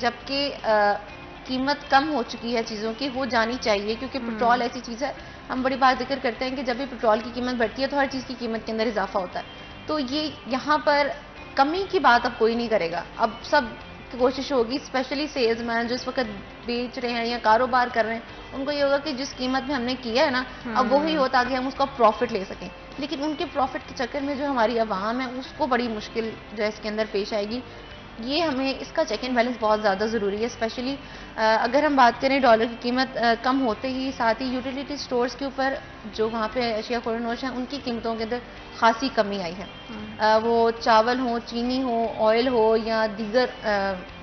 جبکہ قیمت کم ہو چکی ہے چیزوں کی، ہو جانی چاہیے، کیونکہ پیٹرول ایسی چیز ہے، ہم بڑی بات ذکر کرتے ہیں کہ جب بھی پیٹرول کی قیمت بڑھتی ہے تو ہر چیز کی قیمت کے اندر اضافہ ہوتا ہے. تو یہ یہاں پر کمی کی بات اب کوئی نہیں کرے گا. اب سب کی کوشش ہوگی، اسپیشلی سیلز مین جو اس وقت بیچ رہے ہیں یا کاروبار کر رہے ہیں، ان کو یہ ہوگا کہ جس قیمت میں ہم نے کیا ہے نا، اب وہی ہو تاکہ ہم اس کا پروفٹ لے سکیں. لیکن ان کے پروفٹ کے چکر میں جو ہماری عوام ہے اس کو بڑی مشکل جو ہے اس کے اندر پیش آئے گی. یہ ہمیں اس کا چیک اینڈ بیلنس بہت زیادہ ضروری ہے. اسپیشلی اگر ہم بات کریں ڈالر کی قیمت کم ہوتے ہی ساتھ ہی یوٹیلیٹی سٹورز کے اوپر جو وہاں پہ اشیاء خوردہ نوش ہیں ان کی قیمتوں کے اندر خاصی کمی آئی ہے. وہ چاول ہو، چینی ہو، آئل ہو یا دیگر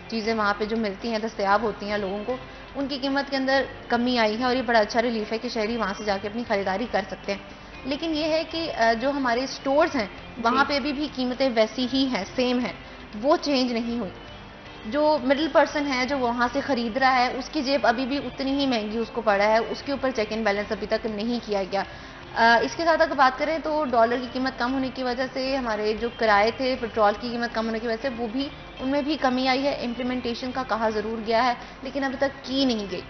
چیزیں وہاں پہ جو ملتی ہیں، دستیاب ہوتی ہیں لوگوں کو، ان کی قیمت کے اندر کمی آئی ہے. اور یہ بڑا اچھا ریلیف ہے کہ شہری وہاں سے جا کے اپنی خریداری کر سکتے ہیں. لیکن یہ ہے کہ جو ہمارے سٹورز ہیں وہاں پہ ابھی بھی قیمتیں ویسی ہی ہیں، سیم ہیں، وہ چینج نہیں ہوئی. جو مڈل پرسن ہے جو وہاں سے خرید رہا ہے اس کی جیب ابھی بھی اتنی ہی مہنگی اس کو پڑا ہے، اس کے اوپر چیک اینڈ بیلنس ابھی تک نہیں کیا گیا. اس کے ساتھ اگر بات کریں تو ڈالر کی قیمت کم ہونے کی وجہ سے ہمارے جو کرائے تھے، پیٹرول کی قیمت کم ہونے کی وجہ سے وہ بھی ان میں بھی کمی آئی ہے. امپلیمنٹیشن کا کہا ضرور گیا ہے لیکن ابھی تک کی نہیں گئی.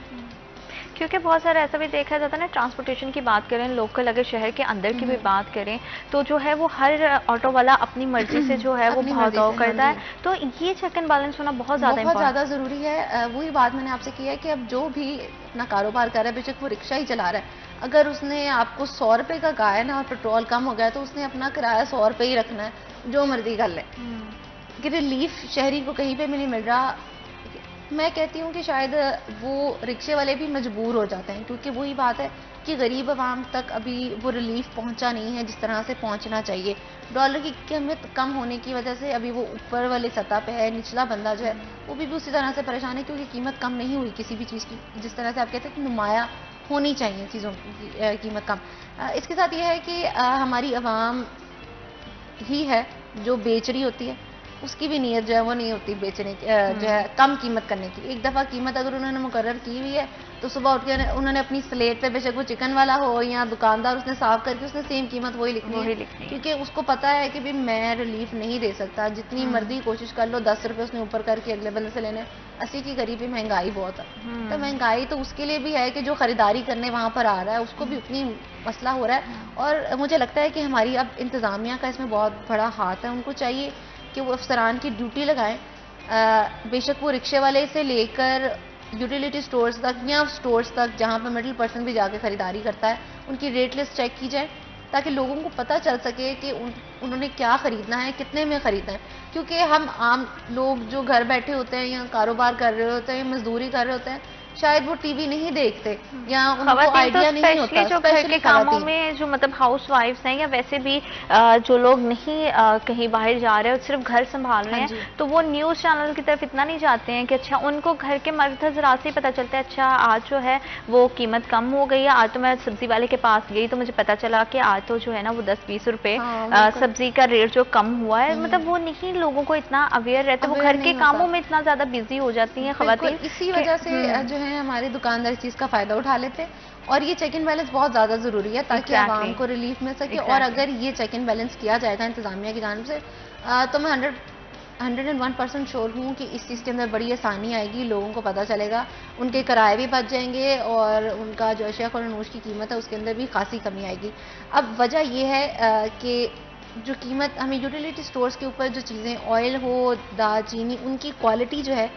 کیونکہ بہت سارا ایسا بھی دیکھا جاتا ہے نا، ٹرانسپورٹیشن کی بات کریں، لوکل اگر شہر کے اندر کی بھی بات کریں تو جو ہے وہ ہر آٹو والا اپنی مرضی سے جو ہے وہ بھاؤ تاؤ کرتا ہے. تو یہ چیک اینڈ بیلنس ہونا بہت زیادہ ضروری ہے. وہی بات میں نے آپ سے کی ہے کہ اب جو بھی اپنا کاروبار کر رہا ہے، بے شک وہ رکشہ ہی چلا رہا ہے، اگر اس نے آپ کو 100 روپے کا کہا ہے نا اور پیٹرول کم ہو گیا تو اس نے اپنا کرایہ 100 روپے ہی رکھنا ہے، جو مرضی کر لے. کہ ریلیف شہری کو کہیں پہ بھی نہیں مل رہا. میں کہتی ہوں کہ شاید وہ رکشے والے بھی مجبور ہو جاتے ہیں، کیونکہ وہی بات ہے کہ غریب عوام تک ابھی وہ ریلیف پہنچا نہیں ہے جس طرح سے پہنچنا چاہیے. ڈالر کی قیمت کم ہونے کی وجہ سے ابھی وہ اوپر والے سطح پہ ہے، نچلا بندہ جو ہے وہ بھی اسی طرح سے پریشان ہے کیونکہ قیمت کم نہیں ہوئی کسی بھی چیز کی. جس طرح سے آپ کہتے ہیں کہ نمایاں ہونی چاہیے چیزوں کی قیمت کم. اس کے ساتھ یہ ہے کہ ہماری عوام ہی ہے جو بیچ رہی ہوتی ہے، اس کی بھی نیت جو ہے وہ نہیں ہوتی بیچنے کی، جو ہے کم قیمت کرنے کی. ایک دفعہ قیمت اگر انہوں نے مقرر کی ہوئی ہے تو صبح اٹھ کے انہوں نے اپنی سلیٹ پہ، بے شک وہ چکن والا ہو یا دکاندار، اس نے صاف کر کے اس نے سیم قیمت وہی لکھنی ہے. کیونکہ اس کو پتا ہے کہ میں ریلیف نہیں دے سکتا، جتنی مرضی کوشش کر لو 10 روپے اس نے اوپر کر کے اگلے بندے سے لینے. 80 کی قریبی مہنگائی بہت ہے. تو مہنگائی تو اس کے لیے بھی ہے کہ جو خریداری کرنے وہاں پر آ رہا ہے اس کو بھی اتنی مسئلہ ہو رہا ہے. اور مجھے لگتا ہے کہ ہماری اب انتظامیہ کا اس میں بہت بڑا ہاتھ ہے. ان کو چاہیے کہ وہ افسران کی ڈیوٹی لگائیں. بے شک وہ رکشے والے سے لے کر یوٹیلیٹی سٹورز تک یا سٹورز تک جہاں پہ مڈل پرسن بھی جا کے خریداری کرتا ہے، ان کی ریٹ لسٹ چیک کی جائے تاکہ لوگوں کو پتہ چل سکے کہ انہوں نے کیا خریدنا ہے، کتنے میں خریدنا ہے. کیونکہ ہم عام لوگ جو گھر بیٹھے ہوتے ہیں یا کاروبار کر رہے ہوتے ہیں یا مزدوری کر رہے ہوتے ہیں، شاید وہ ٹی وی نہیں دیکھتے یا ان کو آئیڈیا نہیں ہوتا. جو گھر کے کاموں میں جو مطلب ہاؤس وائفز ہیں یا ویسے بھی جو لوگ نہیں کہیں باہر جا رہے ہیں، صرف گھر سنبھال رہے ہیں، تو وہ نیوز چینل کی طرف اتنا نہیں جاتے ہیں کہ اچھا ان کو گھر کے مرکز رات سے پتہ چلتا ہے اچھا آج جو ہے وہ قیمت کم ہو گئی ہے. آج تو میں سبزی والے کے پاس گئی تو مجھے پتا چلا کہ آج تو جو ہے نا وہ 10-20 روپے سبزی کا ریٹ جو کم ہوا ہے. مطلب وہ نہیں لوگوں کو اتنا اویئر رہتے، وہ گھر کے کاموں میں اتنا زیادہ بزی ہو جاتی ہیں خواتین. اسی وجہ سے جو ہے ہمارے دکاندار اس چیز کا فائدہ اٹھا لیتے ہیں. اور یہ چیک اینڈ بیلنس بہت زیادہ ضروری ہے تاکہ عوام کو ریلیف مل سکے. اور اگر یہ چیک اینڈ بیلنس کیا جائے گا انتظامیہ کی جانب سے تو میں 101% شور ہوں کہ اس چیز کے اندر بڑی آسانی آئے گی. لوگوں کو پتہ چلے گا، ان کے کرائے بھی بچ جائیں گے اور ان کا جو اشیاء خوردہ نوش کی قیمت ہے اس کے اندر بھی خاصی کمی آئے گی. اب وجہ یہ ہے کہ جو قیمت ہمیں یوٹیلیٹی سٹورز کے اوپر جو چیزیں آئل ہو، دال، چینی، ان کی کوالٹی جو ہے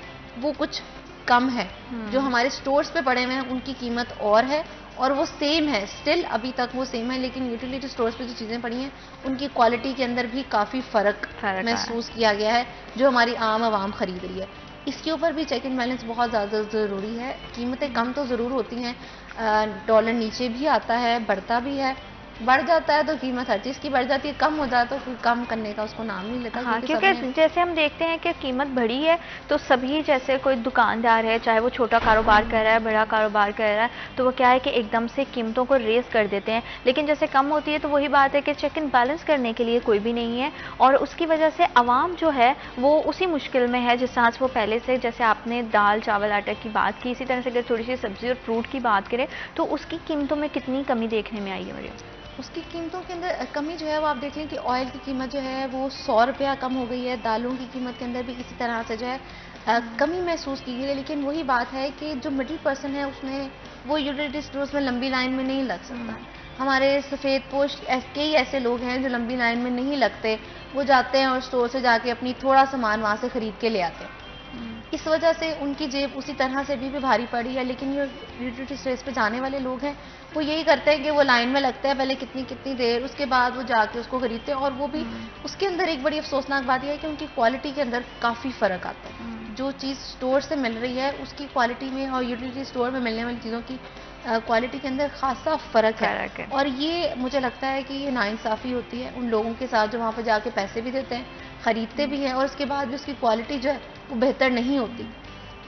وہ کچھ کم ہے. جو ہمارے سٹورز پہ پڑے ہوئے ہیں ان کی قیمت اور ہے اور وہ سیم ہے، سٹل ابھی تک وہ سیم ہے. لیکن یوٹیلیٹی سٹورز پہ جو چیزیں پڑی ہیں ان کی کوالٹی کے اندر بھی کافی فرق محسوس کیا گیا ہے جو ہماری عام عوام خرید رہی ہے. اس کے اوپر بھی چیک اینڈ بیلنس بہت زیادہ ضروری ہے. قیمتیں کم تو ضرور ہوتی ہیں، ڈالر نیچے بھی آتا ہے، بڑھتا بھی ہے. بڑھ جاتا ہے تو قیمت ہر چیز کی بڑھ جاتی ہے، کم ہو جاتا تو پھر کم کرنے کا اس کو نام نہیں لیتا. کیونکہ جیسے ہم دیکھتے ہیں کہ قیمت بڑھی ہے تو سبھی، جیسے کوئی دکاندار ہے چاہے وہ چھوٹا کاروبار کر رہا ہے، بڑا کاروبار کر رہا ہے، تو وہ کیا ہے کہ ایک دم سے قیمتوں کو ریز کر دیتے ہیں. لیکن جیسے کم ہوتی ہے تو وہی بات ہے کہ چیک اینڈ بیلنس کرنے کے لیے کوئی بھی نہیں ہے اور اس کی وجہ سے عوام جو ہے وہ اسی مشکل میں ہے جس طرح سے وہ پہلے سے، جیسے آپ نے دال چاول آٹا کی بات کی، اسی طرح سے اگر تھوڑی سی سبزی اور فروٹ کی بات کریں تو اس کی قیمتوں میں کتنی کمی دیکھنے میں آئی ہے مریم؟ اس کی قیمتوں کے اندر کمی جو ہے وہ آپ دیکھ لیں کہ آئل کی قیمت جو ہے وہ 100 روپیہ کم ہو گئی ہے. دالوں کی قیمت کے اندر بھی اسی طرح سے جو ہے کمی محسوس کی گئی ہے، لیکن وہی بات ہے کہ جو مڈل پرسن ہے اس نے وہ یوٹیلیٹی اسٹورز میں لمبی لائن میں نہیں لگ سکتا. ہمارے سفید پوش کئی ایسے لوگ ہیں جو لمبی لائن میں نہیں لگتے، وہ جاتے ہیں اور اسٹور سے جا کے اپنی تھوڑا سامان وہاں سے خرید کے لے آتے ہیں. اس وجہ سے ان کی جیب اسی طرح سے بھی بھاری پڑی ہے. لیکن یہ یوٹیلیٹی اسٹورز پہ جانے والے لوگ ہیں وہ یہی کرتے ہیں کہ وہ لائن میں لگتا ہے پہلے کتنی دیر، اس کے بعد وہ جا کے اس کو خریدتے ہیں. اور وہ بھی اس کے اندر ایک بڑی افسوسناک بات یہ ہے کہ ان کی کوالٹی کے اندر کافی فرق آتا ہے. جو چیز اسٹور سے مل رہی ہے اس کی کوالٹی میں اور یوٹیلیٹی اسٹور میں ملنے والی چیزوں کی کوالٹی کے اندر خاصا فرق ہے. اور یہ مجھے لگتا ہے کہ یہ ناانصافی ہوتی ہے ان لوگوں کے ساتھ جو وہاں پہ جا کے پیسے بھی دیتے ہیں، خریدتے بھی ہیں، اور اس کے بعد بھی اس کی کوالٹی جو ہے وہ بہتر نہیں ہوتی.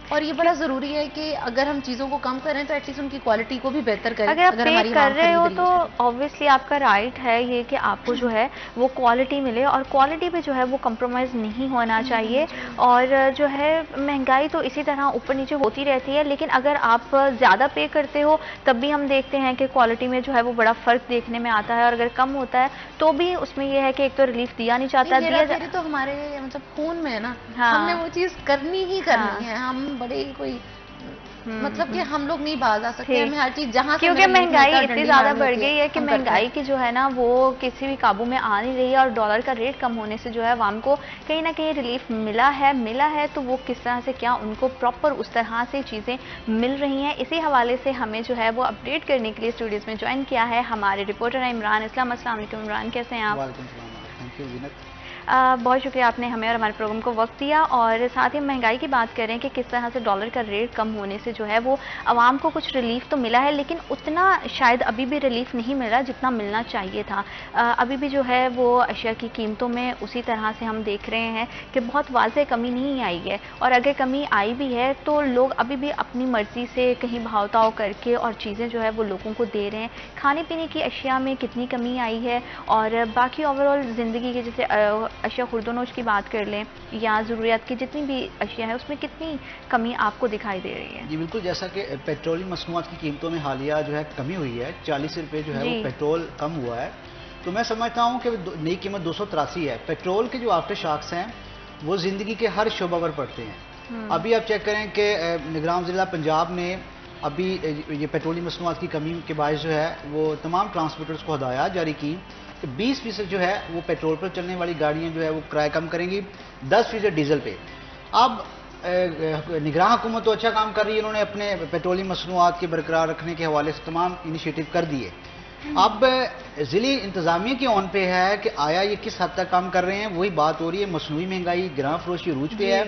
اور یہ بڑا ضروری ہے کہ اگر ہم چیزوں کو کم کریں تو ایٹ لیسٹ ان کی کوالٹی کو بھی بہتر کریں. اگر آپ پے کر رہے ہو تو آبویسلی آپ کا رائٹ ہے یہ کہ آپ کو جو ہے وہ کوالٹی ملے، اور کوالٹی پہ جو ہے وہ کمپرومائز نہیں ہونا چاہیے. اور جو ہے مہنگائی تو اسی طرح اوپر نیچے ہوتی رہتی ہے، لیکن اگر آپ زیادہ پے کرتے ہو تب بھی ہم دیکھتے ہیں کہ کوالٹی میں جو ہے وہ بڑا فرق دیکھنے میں آتا ہے. اور اگر کم ہوتا ہے تو بھی اس میں یہ ہے کہ ایک تو ریلیف دیا نہیں چاہتا. تو ہمارے مطلب خون میں ہے نا، ہم نے وہ چیز کرنی ہی کرنی ہے. ہم بڑے کوئی مطلب کہ ہم لوگ نہیں باز آ سکتے، ہمیں ہر چیز جہاں سے کیونکہ مہنگائی اتنی زیادہ بڑھ گئی ہے کہ مہنگائی کی جو ہے نا وہ کسی بھی قابو میں آ نہیں رہی ہے. اور ڈالر کا ریٹ کم ہونے سے جو ہے عوام کو کہیں نہ کہیں ریلیف ملا ہے تو وہ کس طرح سے کیا ان کو پراپر اس طرح سے چیزیں مل رہی ہیں. اسی حوالے سے ہمیں جو ہے وہ اپڈیٹ کرنے کے لیے اسٹوڈیوز میں جوائن کیا ہے ہمارے رپورٹر عمران اسلام. السلام علیکم عمران، کیسے ہیں آپ؟ وعلیکم السلام، تھینک یو زینت. بہت شکریہ آپ نے ہمیں اور ہمارے پروگرام کو وقت دیا. اور ساتھ ہی مہنگائی کی بات کریں کہ کس طرح سے ڈالر کا ریٹ کم ہونے سے جو ہے وہ عوام کو کچھ ریلیف تو ملا ہے، لیکن اتنا شاید ابھی بھی ریلیف نہیں ملا جتنا ملنا چاہیے تھا. ابھی بھی جو ہے وہ اشیاء کی قیمتوں میں اسی طرح سے ہم دیکھ رہے ہیں کہ بہت واضح کمی نہیں آئی ہے. اور اگر کمی آئی بھی ہے تو لوگ ابھی بھی اپنی مرضی سے کہیں بھاؤ تاؤ کر کے اور چیزیں جو ہے وہ لوگوں کو دے رہے ہیں. کھانے پینے کی اشیاء میں کتنی کمی آئی ہے، اور باقی اوور آل زندگی کے جیسے اشیاء خرد و نوش کی بات کر لیں یا ضروریات کی جتنی بھی اشیاء ہیں اس میں کتنی کمی آپ کو دکھائی دے رہی ہے؟ جی بالکل، جیسا کہ پیٹرولیم مصنوعات کی قیمتوں میں حالیہ جو ہے کمی ہوئی ہے، 40 روپے جو ہے وہ پیٹرول کم ہوا ہے. تو میں سمجھتا ہوں کہ نئی قیمت 283 ہے. پیٹرول کے جو آفٹر شاکس ہیں وہ زندگی کے ہر شعبہ پر پڑتے ہیں. ابھی آپ چیک کریں کہ نگران ضلع پنجاب نے ابھی یہ پیٹرولیم مصنوعات کی کمی کے باعث جو ہے وہ تمام ٹرانسپورٹرز کو ہدایات جاری کی کہ 20% جو ہے وہ پیٹرول پر چلنے والی گاڑیاں جو ہے وہ کرایہ کم کریں گی، 10% ڈیزل پہ. اب نگراں حکومت تو اچھا کام کر رہی ہے، انہوں نے اپنے پیٹرولیم مصنوعات کے برقرار رکھنے کے حوالے سے تمام انیشیٹو کر دیے. اب ضلعی انتظامیہ کی اون پہ ہے کہ آیا یہ کس حد تک کام کر رہے ہیں. وہی بات ہو رہی ہے، مصنوعی مہنگائی گراں فروشی عروج پہ ہے.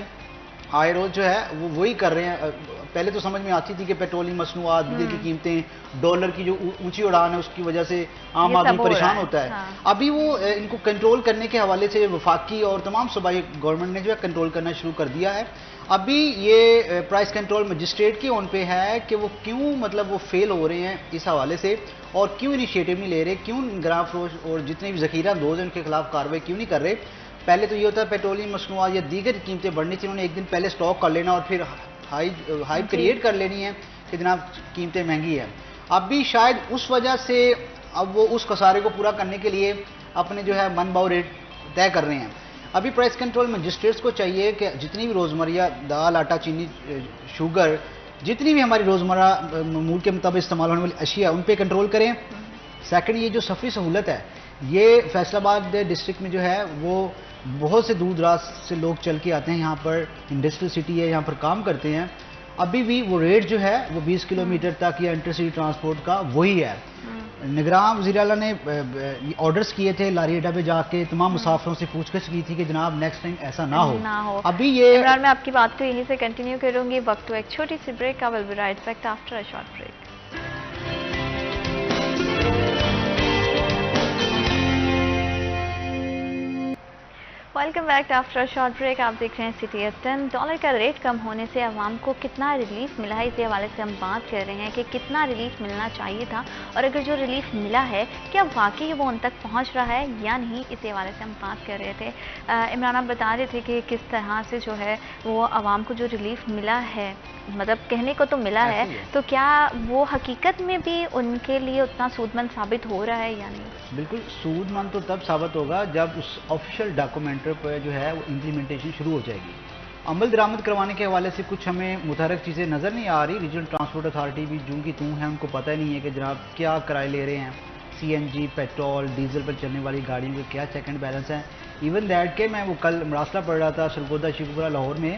آئے روز جو ہے وہ وہی کر رہے ہیں. پہلے تو سمجھ میں آتی تھی کہ پیٹرولیم مصنوعات، ڈیزل کی قیمتیں، ڈالر کی جو اونچی اڑان ہے اس کی وجہ سے عام آدمی پریشان ہوتا ہے. ابھی وہ ان کو کنٹرول کرنے کے حوالے سے وفاقی اور تمام صوبائی گورنمنٹ نے جو ہے کنٹرول کرنا شروع کر دیا ہے. ابھی یہ پرائس کنٹرول مجسٹریٹ کی اون پہ ہے کہ وہ کیوں مطلب وہ فیل ہو رہے ہیں اس حوالے سے، اور کیوں انیشیٹو نہیں لے رہے، کیوں گراں فروش اور جتنے بھی ذخیرہ اندوز ہیں ان کے خلاف کارروائی کیوں نہیں کر رہے. پہلے تو یہ ہوتا ہے پیٹرولیم مصنوعات یا دیگر قیمتیں بڑھنی تھی، انہوں نے ایک دن پہلے سٹاک کر لینا اور پھر ہائپ کریٹ کر لینی ہے کہ جناب قیمتیں مہنگی ہیں. اب بھی شاید اس وجہ سے اب وہ اس خسارے کو پورا کرنے کے لیے اپنے جو ہے من باؤ ریٹ طے کر رہے ہیں. ابھی پرائس کنٹرول مجسٹریٹس کو چاہیے کہ جتنی بھی روزمرہ دال، آٹا، چینی، شوگر، جتنی بھی ہماری روزمرہ معمول کے مطابق استعمال ہونے والی اشیاء ان پہ کنٹرول کریں. سیکنڈ، یہ جو سفری سہولت ہے یہ فیصل آباد ڈسٹرکٹ میں جو ہے وہ بہت سے دور دراز سے لوگ چل کے آتے ہیں، یہاں پر انڈسٹریل سٹی ہے، یہاں پر کام کرتے ہیں. ابھی بھی وہ ریٹ جو ہے وہ 20 کلومیٹر تک یا انٹر سٹی ٹرانسپورٹ کا وہی ہے. نگراں وزیر اعلیٰ نے آرڈرز کیے تھے لاری اڈا پہ جا کے تمام مسافروں سے پوچھ گچھ کی تھی کہ جناب نیکسٹ ٹائم ایسا نہ ہو. ابھی یہ عمران، میں آپ کی بات کو یہیں سے کنٹینیو کروں گی. وقت تو ایک چھوٹی سی بریک کا. We'll be right back after a short break. Welcome back after short break. آپ دیکھ رہے ہیں سٹی ایف 10. ڈالر کا ریٹ کم ہونے سے عوام کو کتنا ریلیف ملا ہے اسی حوالے سے ہم بات کر رہے ہیں کہ کتنا ریلیف ملنا چاہیے تھا، اور اگر جو ریلیف ملا ہے کیا واقعی وہ ان تک پہنچ رہا ہے یا نہیں، اسی حوالے سے ہم بات کر رہے تھے. عمران، آپ بتا رہے تھے کہ کس طرح سے جو ہے وہ عوام کو جو ریلیف ملا ہے، مطلب کہنے کو تو ملا ہے، تو کیا وہ حقیقت میں بھی ان کے لیے اتنا سود مند ثابت ہو رہا ہے یا نہیں؟ بالکل سود مند تو تب ثابت ہوگا جب اس آفیشیل ڈاکومنٹ پہ جو ہے وہ امپلیمنٹیشن شروع ہو جائے گی. عمل درآمد کروانے کے حوالے سے کچھ ہمیں متحرک چیزیں نظر نہیں آ رہی. ریجنل ٹرانسپورٹ اتھارٹی بھی جوں کی توں ہیں, ان کو پتہ ہی نہیں ہے کہ جناب کیا کرائے لے رہے ہیں, سی این جی, پیٹرول, ڈیزل پر چلنے والی گاڑیوں کے کیا چیک اینڈ بیلنس ہیں. ایون دیٹ کہ میں وہ کل مراسلہ پڑھ رہا تھا سرگودا شیخوپورہ لاہور میں,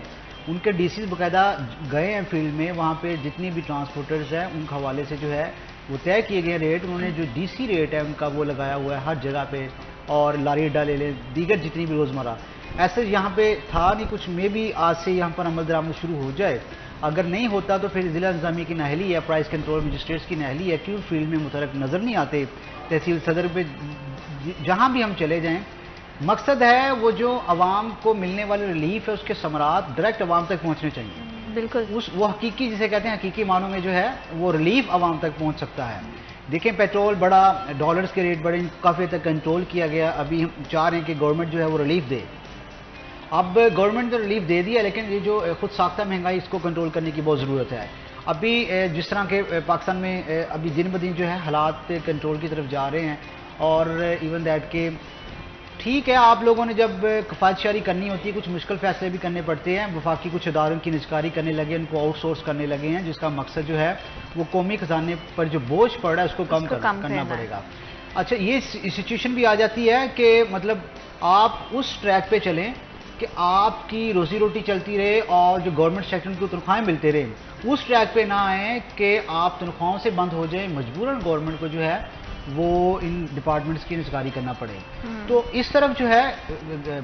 ان کے ڈی سیز باقاعدہ گئے ہیں فیلڈ میں, وہاں پہ جتنی بھی ٹرانسپورٹرز ہیں ان کے حوالے سے جو ہے وہ طے کیے گئے ریٹ, انہوں نے جو ڈی سی ریٹ ہے ان کا وہ لگایا ہوا ہے ہر جگہ پہ, اور لاری اڈا لے لیں, دیگر جتنی بھی روزمرہ ایسے یہاں پہ تھا نہیں کچھ. میں بھی آج سے یہاں پر عمل درآمد شروع ہو جائے, اگر نہیں ہوتا تو پھر ضلع انتظامیہ کی نااہلی ہے, پرائس کنٹرول مجسٹریٹس کی نااہلی ہے, کیوں فیلڈ میں متحرک نظر نہیں آتے. تحصیل صدر پہ جہاں بھی ہم چلے جائیں, مقصد ہے وہ جو عوام کو ملنے والے ریلیف ہے اس کے ثمرات ڈائریکٹ عوام تک پہنچنے چاہیے. بالکل وہ حقیقی جسے کہتے ہیں حقیقی معنوں میں جو ہے وہ ریلیف عوام تک پہنچ سکتا ہے. دیکھیں پیٹرول بڑا, ڈالرز کے ریٹ بڑے, کافی حد تک کنٹرول کیا گیا. ابھی ہم چاہ رہے ہیں کہ گورنمنٹ جو ہے وہ ریلیف دے. اب گورنمنٹ تو ریلیف دے دیا, لیکن یہ جو خود ساختہ مہنگائی اس کو کنٹرول کرنے کی بہت ضرورت ہے. ابھی جس طرح کے پاکستان میں ابھی دن بدن جو ہے حالات کنٹرول کی طرف جا رہے ہیں, اور ایون دیٹ کہ ٹھیک ہے آپ لوگوں نے جب کفایت شعاری کرنی ہوتی ہے کچھ مشکل فیصلے بھی کرنے پڑتے ہیں. وفاقی کچھ اداروں کی نجکاری کرنے لگے, ان کو آؤٹ سورس کرنے لگے ہیں, جس کا مقصد جو ہے وہ قومی خزانے پر جو بوجھ پڑ رہا ہے اس کو کم کرنا پڑے گا. اچھا یہ سچویشن بھی آ جاتی ہے کہ مطلب آپ اس ٹریک پہ چلیں کہ آپ کی روزی روٹی چلتی رہے اور جو گورنمنٹ سیکٹر کو تنخواہیں ملتے رہے, اس ٹریک پہ نہ آئیں کہ آپ تنخواہوں سے بند ہو جائیں, مجبوراً گورنمنٹ کو جو ہے وہ ان ڈپارٹمنٹس کی نجکاری کرنا پڑے. تو اس طرف جو ہے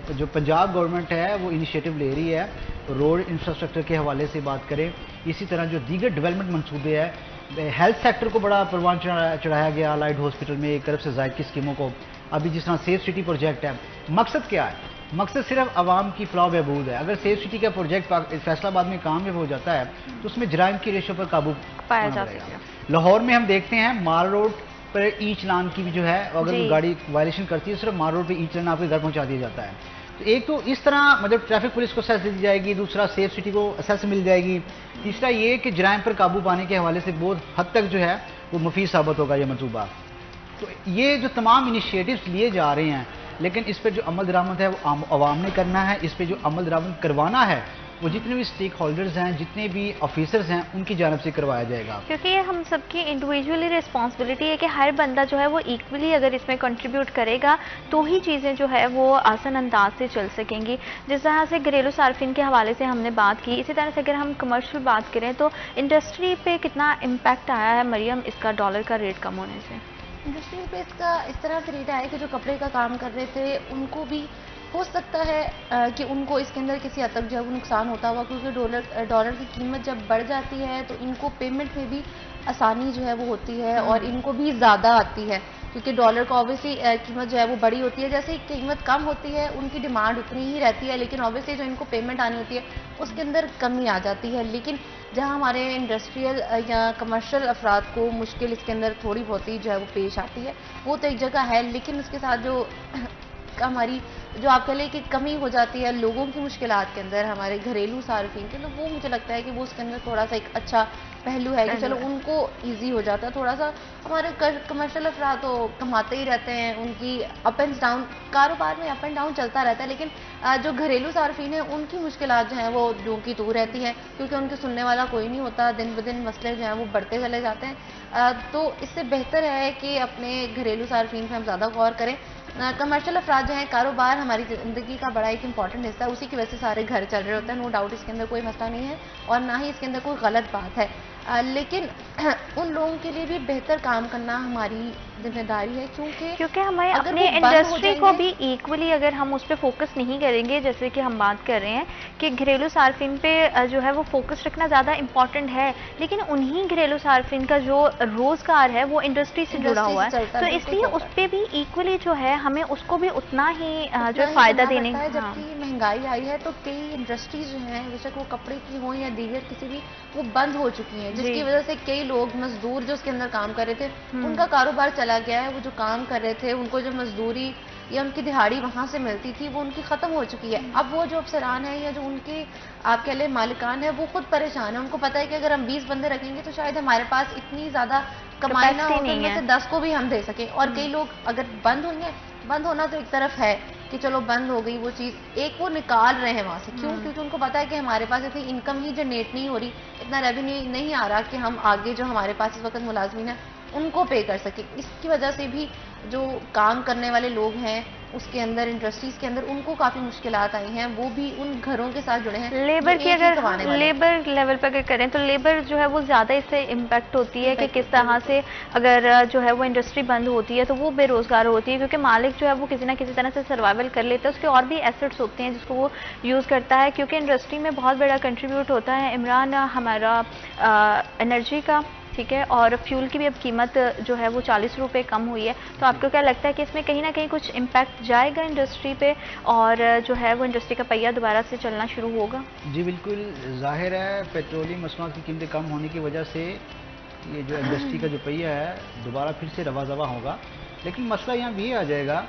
جو پنجاب گورنمنٹ ہے وہ انیشیٹو لے رہی ہے. روڈ انفراسٹرکچر کے حوالے سے بات کریں, اسی طرح جو دیگر ڈیولپمنٹ منصوبے ہیں, ہیلتھ سیکٹر کو بڑا پروان چڑھایا گیا لائٹ ہاسپٹل میں ایک ارب سے زائد کی اسکیموں کو. ابھی جس طرح سیف سٹی پروجیکٹ ہے, مقصد کیا ہے؟ مقصد صرف عوام کی فلاح و بہبود ہے. اگر سیف سٹی کا پروجیکٹ فیصل آباد میں کامیاب ہو جاتا ہے تو اس میں جرائم کی ریشو پر قابو پایا جا سکے. لاہور میں ہم دیکھتے ہیں مال روڈ پر ای چلان کی بھی جو ہے, اگر وہ گاڑی وائلیشن کرتی ہے صرف مال روڈ پہ ای چلان آپ کے گھر پہنچا دیا جاتا ہے. تو ایک تو اس طرح مطلب ٹریفک پولیس کو اسیس دی جائے گی, دوسرا سیف سٹی کو اسیس مل جائے گی, تیسرا یہ کہ جرائم پر قابو پانے کے حوالے سے بہت حد تک جو ہے وہ مفید ثابت ہوگا یہ منصوبہ. تو یہ جو تمام انیشیٹوز لیے جا رہے ہیں, لیکن اس پہ جو عمل درآمد ہے وہ عوام نے کرنا ہے. اس پہ جو عمل درآمد کروانا ہے وہ جتنے بھی اسٹیک ہولڈرز ہیں, جتنے بھی آفیسرز ہیں, ان کی جانب سے کروایا جائے گا. کیونکہ یہ ہم سب کی انڈیویجولی ریسپانسبلٹی ہے کہ ہر بندہ جو ہے وہ ایکولی اگر اس میں کنٹریبیوٹ کرے گا تو ہی چیزیں جو ہے وہ آسان انداز سے چل سکیں گی. جس طرح سے گھریلو صارفین کے حوالے سے ہم نے بات کی, اسی طرح سے اگر ہم کمرشل بات کریں تو انڈسٹری پہ کتنا امپیکٹ آیا ہے مریم اس کا ڈالر کا ریٹ کم ہونے سے؟ انڈسٹری پہ اس کا اس طرح سے ریٹ آیا کہ جو کپڑے کا کام کر رہے تھے ان کو بھی ہو سکتا ہے کہ ان کو اس کے اندر کسی حد تک جو ہے وہ نقصان ہوتا ہوا, کیونکہ ڈالر کی قیمت جب بڑھ جاتی ہے تو ان کو پیمنٹ میں بھی آسانی جو ہے وہ ہوتی ہے اور ان کو بھی زیادہ آتی ہے, کیونکہ ڈالر کا آبویسلی قیمت جو ہے وہ بڑی ہوتی ہے. جیسے قیمت کم ہوتی ہے ان کی ڈیمانڈ اتنی ہی رہتی ہے, لیکن آبویسلی جو ان کو پیمنٹ آنی ہوتی ہے اس کے اندر کمی آ جاتی ہے. لیکن جہاں ہمارے انڈسٹریل یا کمرشل افراد کو مشکل اس کے اندر تھوڑی بہت ہی جو ہے وہ پیش آتی ہے, وہ تو ایک جگہ ہے, لیکن اس کے ساتھ جو ہماری جو آپ کہہ لیں کہ کمی ہو جاتی ہے لوگوں کی مشکلات کے اندر, ہمارے گھریلو صارفین کے, تو وہ مجھے لگتا ہے کہ وہ اس کے اندر تھوڑا سا ایک اچھا پہلو ہے کہ چلو ان کو ایزی ہو جاتا ہے تھوڑا سا. ہمارے کمرشل افراد تو کماتے ہی رہتے ہیں, ان کی اپ اینڈ ڈاؤن, کاروبار میں اپ اینڈ ڈاؤن چلتا رہتا ہے, لیکن جو گھریلو صارفین ہیں ان کی مشکلات جو ہیں وہ جو کی تو رہتی ہیں, کیونکہ ان کے سننے والا کوئی نہیں ہوتا, دن بدن مسئلے جو ہیں وہ بڑھتے چلے جاتے ہیں. تو اس سے بہتر ہے کہ اپنے گھریلو صارفین پہ ہم زیادہ غور کریں. کمرشل افراد جو ہیں, کاروبار ہماری زندگی کا بڑا ایک امپورٹنٹ حصہ ہے, اسی کی وجہ سے سارے گھر چل رہے ہوتے ہیں, نو ڈاؤٹ اس کے اندر کوئی مسئلہ نہیں ہے اور نہ ہی اس کے اندر کوئی غلط بات ہے. لیکن ان لوگوں کے لیے بھی بہتر کام کرنا ہماری ذمہ داری ہے, کیونکہ ہمیں اپنے انڈسٹری کو بھی ایکولی اگر ہم اس پہ فوکس نہیں کریں گے, جیسے کہ ہم بات کر رہے ہیں کہ گھریلو صارفین پہ جو ہے وہ فوکس رکھنا زیادہ امپورٹنٹ ہے, لیکن انہی گھریلو صارفین کا جو روزگار ہے وہ انڈسٹری سے جڑا ہوا ہے, تو اس لیے اس پہ بھی ایکولی جو ہے ہمیں اس کو بھی اتنا ہی جو فائدہ دینے کا. جبکہ مہنگائی آئی ہے تو کئی انڈسٹریز جو ہیں, بے شک وہ کپڑے کی ہوں یا دیگر کسی بھی, وہ بند ہو چکی ہیں, جس کی وجہ سے کئی لوگ مزدور جو اس کے اندر کام کر رہے تھے ان کا کاروبار چلا گیا ہے. وہ جو کام کر رہے تھے ان کو جو مزدوری یا ان کی دہاڑی وہاں سے ملتی تھی وہ ان کی ختم ہو چکی ہے. اب وہ جو افسران ہیں یا جو ان کے آپ کہہ لیں مالکان ہیں, وہ خود پریشان ہیں. ان کو پتہ ہے کہ اگر ہم 20 بندے رکھیں گے تو شاید ہمارے پاس اتنی زیادہ کمائی نہ ہو, ان میں سے 10 کو بھی ہم دے سکیں. اور کئی لوگ اگر بند ہوئیں گے, بند ہونا تو ایک طرف ہے, کہ چلو بند ہو گئی وہ چیز، ایک وہ نکال رہے ہیں وہاں سے. کیوں؟ کیونکہ ان کو پتا ہے کہ ہمارے پاس اتنی انکم ہی جنریٹ نہیں ہو رہی، اتنا ریونیو نہیں آ رہا کہ ہم آگے جو ہمارے پاس اس وقت ملازمین ہیں ان کو پے کر سکیں. اس کی وجہ سے بھی جو کام کرنے والے لوگ ہیں اس کے اندر، انڈسٹریز کے اندر، ان کو کافی مشکلات آئی ہیں. وہ بھی ان گھروں کے ساتھ جڑے ہیں. لیبر کی اگر لیبر لیول پہ اگر کریں تو لیبر جو ہے وہ زیادہ اس سے امپیکٹ ہوتی ہے کہ کس طرح سے اگر جو ہے وہ انڈسٹری بند ہوتی ہے تو وہ بے روزگار ہوتی ہے، کیونکہ مالک جو ہے وہ کسی نہ کسی طرح سے سروائیول کر لیتا ہے. اس کے اور بھی ایسٹس ہوتے ہیں جس کو وہ یوز کرتا ہے، کیونکہ انڈسٹری میں بہت بڑا کنٹریبیوٹ ہوتا ہے عمران ہمارا انرجی کا، ٹھیک ہے، اور فیول کی بھی اب قیمت جو ہے وہ 40 روپے کم ہوئی ہے. تو آپ کو کیا لگتا ہے کہ اس میں کہیں نہ کہیں کچھ امپیکٹ جائے گا انڈسٹری پہ اور جو ہے وہ انڈسٹری کا پہیہ دوبارہ سے چلنا شروع ہوگا؟ جی بالکل، ظاہر ہے پیٹرولیم مصنوعات کی قیمتیں کم ہونے کی وجہ سے یہ جو انڈسٹری کا جو پہیہ ہے دوبارہ پھر سے رواں رواں ہوگا. لیکن مسئلہ یہاں بھی آ جائے گا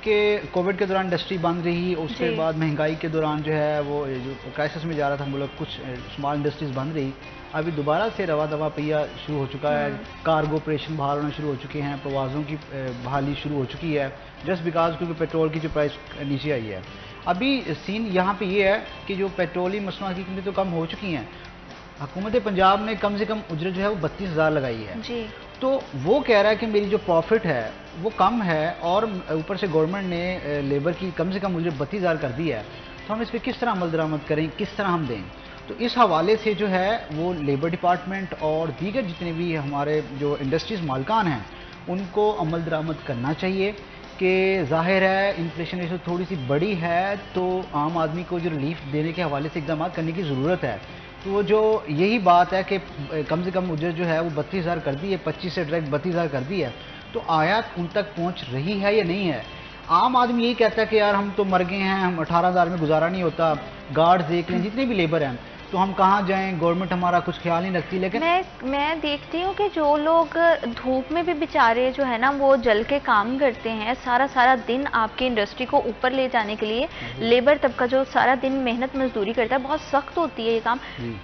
کہ کووڈ کے دوران انڈسٹری بند رہی، اس کے بعد مہنگائی کے دوران جو ہے وہ جو کرائسس میں جا رہا تھا ملک، کچھ اسمال انڈسٹریز بند رہی. ابھی دوبارہ سے رواں رواں پہیہ شروع ہو چکا ہے، کارگو آپریشن بحال ہونا شروع ہو چکے ہیں، پروازوں کی بحالی شروع ہو چکی ہے، جسٹ بیکاز کیونکہ پیٹرول کی جو پرائس نیچے آئی ہے. ابھی سین یہاں پہ یہ ہے کہ جو پیٹرولیم مصنوعات کی قیمتیں تو کم ہو چکی ہیں، حکومت پنجاب نے کم سے کم اجرت جو ہے وہ 32,000 لگائی ہے. جی. تو وہ کہہ رہا ہے کہ میری جو پروفٹ ہے وہ کم ہے اور اوپر سے گورنمنٹ نے لیبر کی کم سے کم اجرت 32,000 کر دی ہے، تو ہم اس پہ کس طرح عمل درآمد کریں، کس طرح ہم دیں. تو اس حوالے سے جو ہے وہ لیبر ڈپارٹمنٹ اور دیگر جتنے بھی ہمارے جو انڈسٹریز مالکان ہیں ان کو عمل درآمد کرنا چاہیے کہ ظاہر ہے انفلیشن ریشو تھوڑی سی بڑی ہے تو عام آدمی کو جو ریلیف دینے کے حوالے سے اقدامات کرنے کی ضرورت ہے. تو وہ جو یہی بات ہے کہ کم سے کم اجرت جو ہے وہ 32,000 کر دی ہے، 25 سے ڈائریکٹ 32,000 کر دی ہے، تو آیا ان تک پہنچ رہی ہے یا نہیں ہے؟ عام آدمی یہی کہتا ہے کہ یار ہم تو مر گئے ہیں، ہم 18,000 میں گزارا نہیں ہوتا، گارڈز دیکھ لیں جتنے بھی لیبر ہیں تو ہم کہاں جائیں، گورنمنٹ ہمارا کچھ خیال نہیں رکھتی. لیکن میں دیکھتی ہوں کہ جو لوگ دھوپ میں بھی بیچارے جو ہے نا وہ جل کے کام کرتے ہیں سارا دن آپ کی انڈسٹری کو اوپر لے جانے کے لیے، لیبر طبقہ جو سارا دن محنت مزدوری کرتا ہے، بہت سخت ہوتی ہے یہ کام.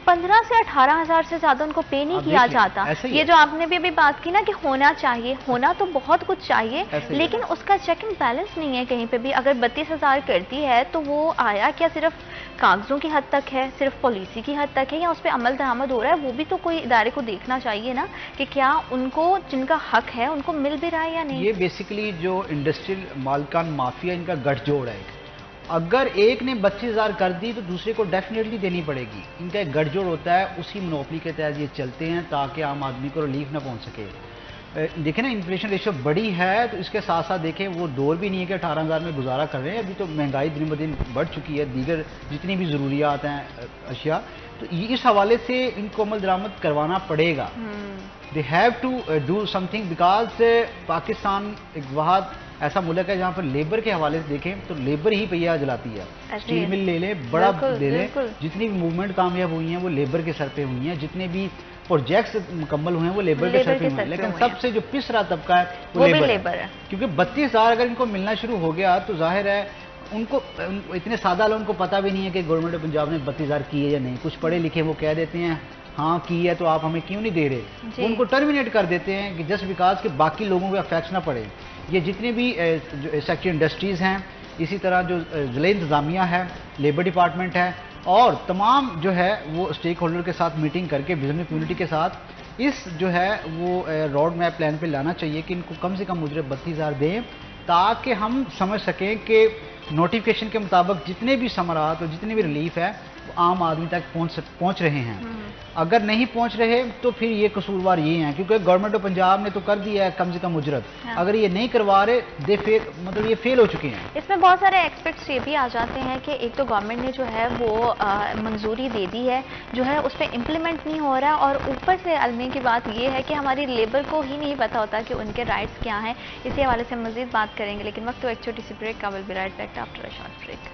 15 سے 18,000 سے زیادہ ان کو پے نہیں کیا جاتا. یہ جو آپ نے بھی ابھی بات کی نا کہ ہونا چاہیے، ہونا تو بہت کچھ چاہیے لیکن اس کا چیک اینڈ بیلنس نہیں ہے کہیں پہ بھی. اگر 32,000 کرتی ہے تو وہ آیا کیا صرف کاغذوں کی حد تک ہے، صرف پالیسی کی حد تک ہے، یا اس پہ عمل درآمد ہو رہا ہے؟ وہ بھی تو کوئی ادارے کو دیکھنا چاہیے نا کہ کیا ان کو جن کا حق ہے ان کو مل بھی رہا ہے یا نہیں. یہ بیسیکلی جو انڈسٹریل مالکان مافیا ان کا گٹھ جوڑ ہے. اگر ایک نے 32,000 کر دی تو دوسرے کو ڈیفینیٹلی دینی پڑے گی. ان کا ایک گٹھ جوڑ ہوتا ہے، اسی منوپلی کے تحت یہ چلتے ہیں تاکہ عام آدمی کو ریلیف نہ پہنچ سکے. دیکھیں نا انفلیشن ریشو بڑی ہے تو اس کے ساتھ ساتھ دیکھیں وہ دور بھی نہیں ہے کہ 18,000 میں گزارا کر رہے ہیں. ابھی تو مہنگائی دن بدن بڑھ چکی ہے، دیگر جتنی بھی ضروریات ہیں اشیاء، تو اس حوالے سے ان کو عمل درآمد کروانا پڑے گا. They have to do something because Pakistan ایک بہت ایسا ملک ہے جہاں پر لیبر کے حوالے سے دیکھیں تو لیبر ہی پہیہ جلاتی ہے. اسٹیل مل لے لیں، بڑا لے لیں، جتنی بھی موومنٹ کامیاب ہوئی ہیں وہ لیبر کے سر پہ ہوئی ہیں، جتنے بھی پروجیکٹس مکمل ہوئے ہیں وہ لیبر کے سر پہ ہوئے ہیں. لیکن سب سے جو پسرا طبقہ ہے وہ لیبر ہے. کیونکہ 32,000 اگر ان کو ملنا شروع ہو گیا تو ظاہر ہے ان کو اتنے سادہ لوگوں کو پتہ بھی نہیں ہے کہ گورنمنٹ پنجاب نے 32,000 کی ہے یا نہیں. کچھ پڑھے لکھے وہ کہہ دیتے ہیں ہاں کی ہے تو آپ ہمیں کیوں نہیں دے رہے، وہ ان کو ٹرمینیٹ کر دیتے ہیں کہ جسٹ بیکاز کہ باقی لوگوں کو افیکٹس نہ پڑے. یہ جتنے بھی سیکٹر انڈسٹریز ہیں، اسی طرح جو ضلع انتظامیہ ہے، لیبر ڈپارٹمنٹ ہے اور تمام جو ہے وہ اسٹیک ہولڈر کے ساتھ میٹنگ کر کے بزنس کمیونٹی کے ساتھ اس جو ہے وہ روڈ میپ پلان پہ لانا چاہیے کہ ان کو کم سے کم اجرت 32,000 دیں تاکہ ہم سمجھ سکیں کہ نوٹیفیکیشن کے مطابق جتنے بھی ثمرات اور جتنے بھی ریلیف ہے وہ عام آدمی تک پہنچ رہے ہیں. اگر نہیں پہنچ رہے تو پھر یہ قصوروار یہ ہیں کیونکہ گورنمنٹ آف پنجاب نے تو کر دیا ہے کم سے کم اجرت، اگر یہ نہیں کروا رہے مطلب یہ فیل ہو چکے ہیں. اس میں بہت سارے ایکسپیکٹس یہ بھی آ جاتے ہیں کہ ایک تو گورنمنٹ نے جو ہے وہ منظوری دے دی ہے، جو ہے اس پہ امپلیمنٹ نہیں ہو رہا ہے، اور اوپر سے المی کی بات یہ ہے کہ ہماری لیبر کو ہی نہیں پتا ہوتا کہ ان کے رائٹس کیا ہیں. اسی حوالے سے مزید بات کریں گے لیکن وقت تو ایک چھوٹی سی بریک کا. We'll be right back after a short break.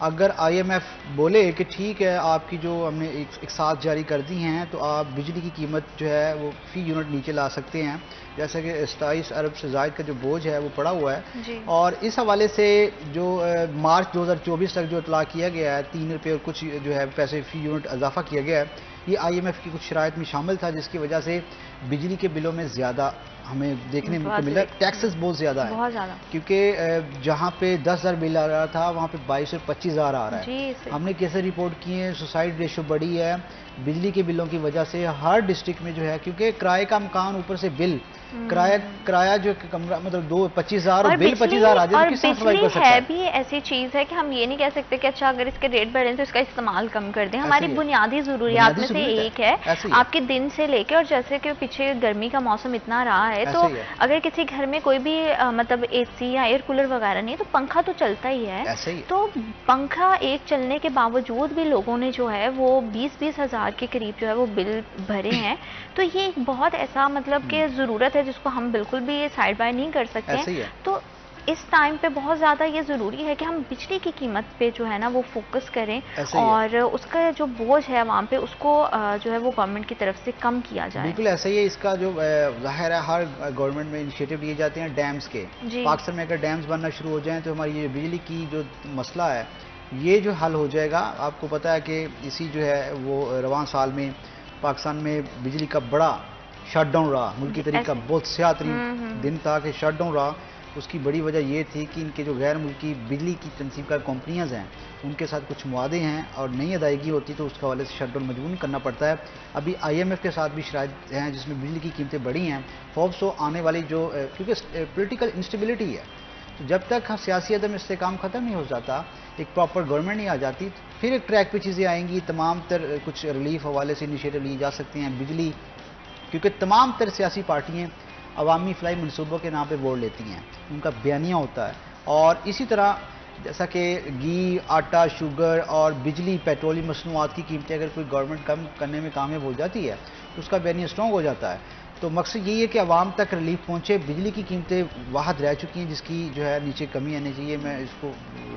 اگر IMF بولے کہ ٹھیک ہے آپ کی جو ہم نے ایک ساتھ جاری کر دی ہیں تو آپ بجلی کی قیمت جو ہے وہ فی یونٹ نیچے لا سکتے ہیں، جیسا کہ 27 ارب سے زائد کا جو بوجھ ہے وہ پڑا ہوا ہے، اور اس حوالے سے جو مارچ 2024 تک جو اطلاع کیا گیا ہے 3 روپے اور کچھ جو ہے پیسے فی یونٹ اضافہ کیا گیا ہے، یہ IMF کی کچھ شرائط میں شامل تھا، جس کی وجہ سے بجلی کے بلوں میں زیادہ ہمیں دیکھنے کو ملا ٹیکسز بہت زیادہ ہے، کیونکہ جہاں پہ 10,000 بل آ رہا تھا وہاں پہ 22 اور 25,000 آ رہا ہے۔ ہم نے کیسے رپورٹ کی ہیں، سوسائڈ ریشو بڑی ہے بجلی کے بلوں کی وجہ سے ہر ڈسٹرکٹ میں جو ہے، کیونکہ کرائے کا مکان اوپر سے بل کرایہ جو کمرہ مطلب 25,000 اور بل 25,000 آ جائے، کس طرح سروائیو کر سکتا ہے؟ ہے بھی ایسی چیز ہے کہ ہم یہ نہیں کہہ سکتے کہ اچھا اگر اس کے ریٹ بڑھیں تو اس کا استعمال کم کر دیں، ہماری بنیادی ضروریات میں سے ایک ہے آپ کے دن سے لے کے، اور جیسے کہ پیچھے گرمی کا موسم اتنا رہا ہے تو اگر کسی گھر میں کوئی بھی مطلب AC یا ایئر کولر وغیرہ نہیں تو پنکھا تو چلتا ہی ہے، تو پنکھا ایک چلنے کے باوجود بھی لوگوں نے جو ہے وہ 20-20 ہزار کے قریب جو ہے وہ بل بھرے ہیں، تو یہ ایک بہت ایسا مطلب کہ ضرورت ہے جس کو ہم بالکل بھی سائڈ بائی نہیں کر سکتے، تو اس ٹائم پہ بہت زیادہ یہ ضروری ہے کہ ہم بجلی کی قیمت پہ جو ہے نا وہ فوکس کریں اور اس کا جو بوجھ ہے عوام پہ اس کو جو ہے وہ گورنمنٹ کی طرف سے کم کیا جائے۔ بالکل ایسا ہی ہے، اس کا جو ظاہر ہے ہر گورنمنٹ میں انیشیٹو لیے جاتے ہیں ڈیمز کے، پاکستان میں اگر ڈیمز بننا شروع ہو جائیں تو ہماری یہ بجلی کی جو مسئلہ ہے یہ جو حل ہو جائے گا۔ آپ کو پتہ ہے کہ اسی جو ہے وہ رواں سال میں پاکستان میں بجلی کا بڑا شٹ ڈاؤن رہا، ملکی تاریخ کا بہت سیاہ ترین دن تھا کہ شٹ ڈاؤن رہا۔ اس کی بڑی وجہ یہ تھی کہ ان کے جو غیر ملکی بجلی کی تنصیب کار کمپنیاں ہیں ان کے ساتھ کچھ معاہدے ہیں اور نہیں ادائیگی ہوتی تو اس کے حوالے سے شٹ ڈاؤن مجبور کرنا پڑتا ہے۔ ابھی IMF کے ساتھ بھی شرائط ہیں جس میں بجلی کی قیمتیں بڑھی ہیں، ہوپس ہو آنے والی جو کیونکہ پولیٹیکل انسٹیبلٹی ہے، تو جب تک سیاسی عدم استحکام ختم نہیں ہو جاتا، ایک پراپر گورنمنٹ نہیں آ جاتی، پھر ایک ٹریک پہ چیزیں آئیں گی، تمام تر کچھ ریلیف حوالے سے انیشیٹو لیے جا سکتے ہیں بجلی، کیونکہ تمام تر سیاسی پارٹیاں عوامی فلاحی منصوبوں کے نام پہ ووٹ لیتی ہیں، ان کا بیانیہ ہوتا ہے، اور اسی طرح جیسا کہ گھی، آٹا، شوگر اور بجلی، پیٹرولیم مصنوعات کی قیمتیں اگر کوئی گورنمنٹ کم کرنے میں کامیاب ہو جاتی ہے تو اس کا بیانیہ اسٹرانگ ہو جاتا ہے۔ تو مقصد یہی ہے کہ عوام تک ریلیف پہنچے۔ بجلی کی قیمتیں واحد رہ چکی ہیں جس کی جو ہے نیچے کمی آنی چاہیے، میں اس کو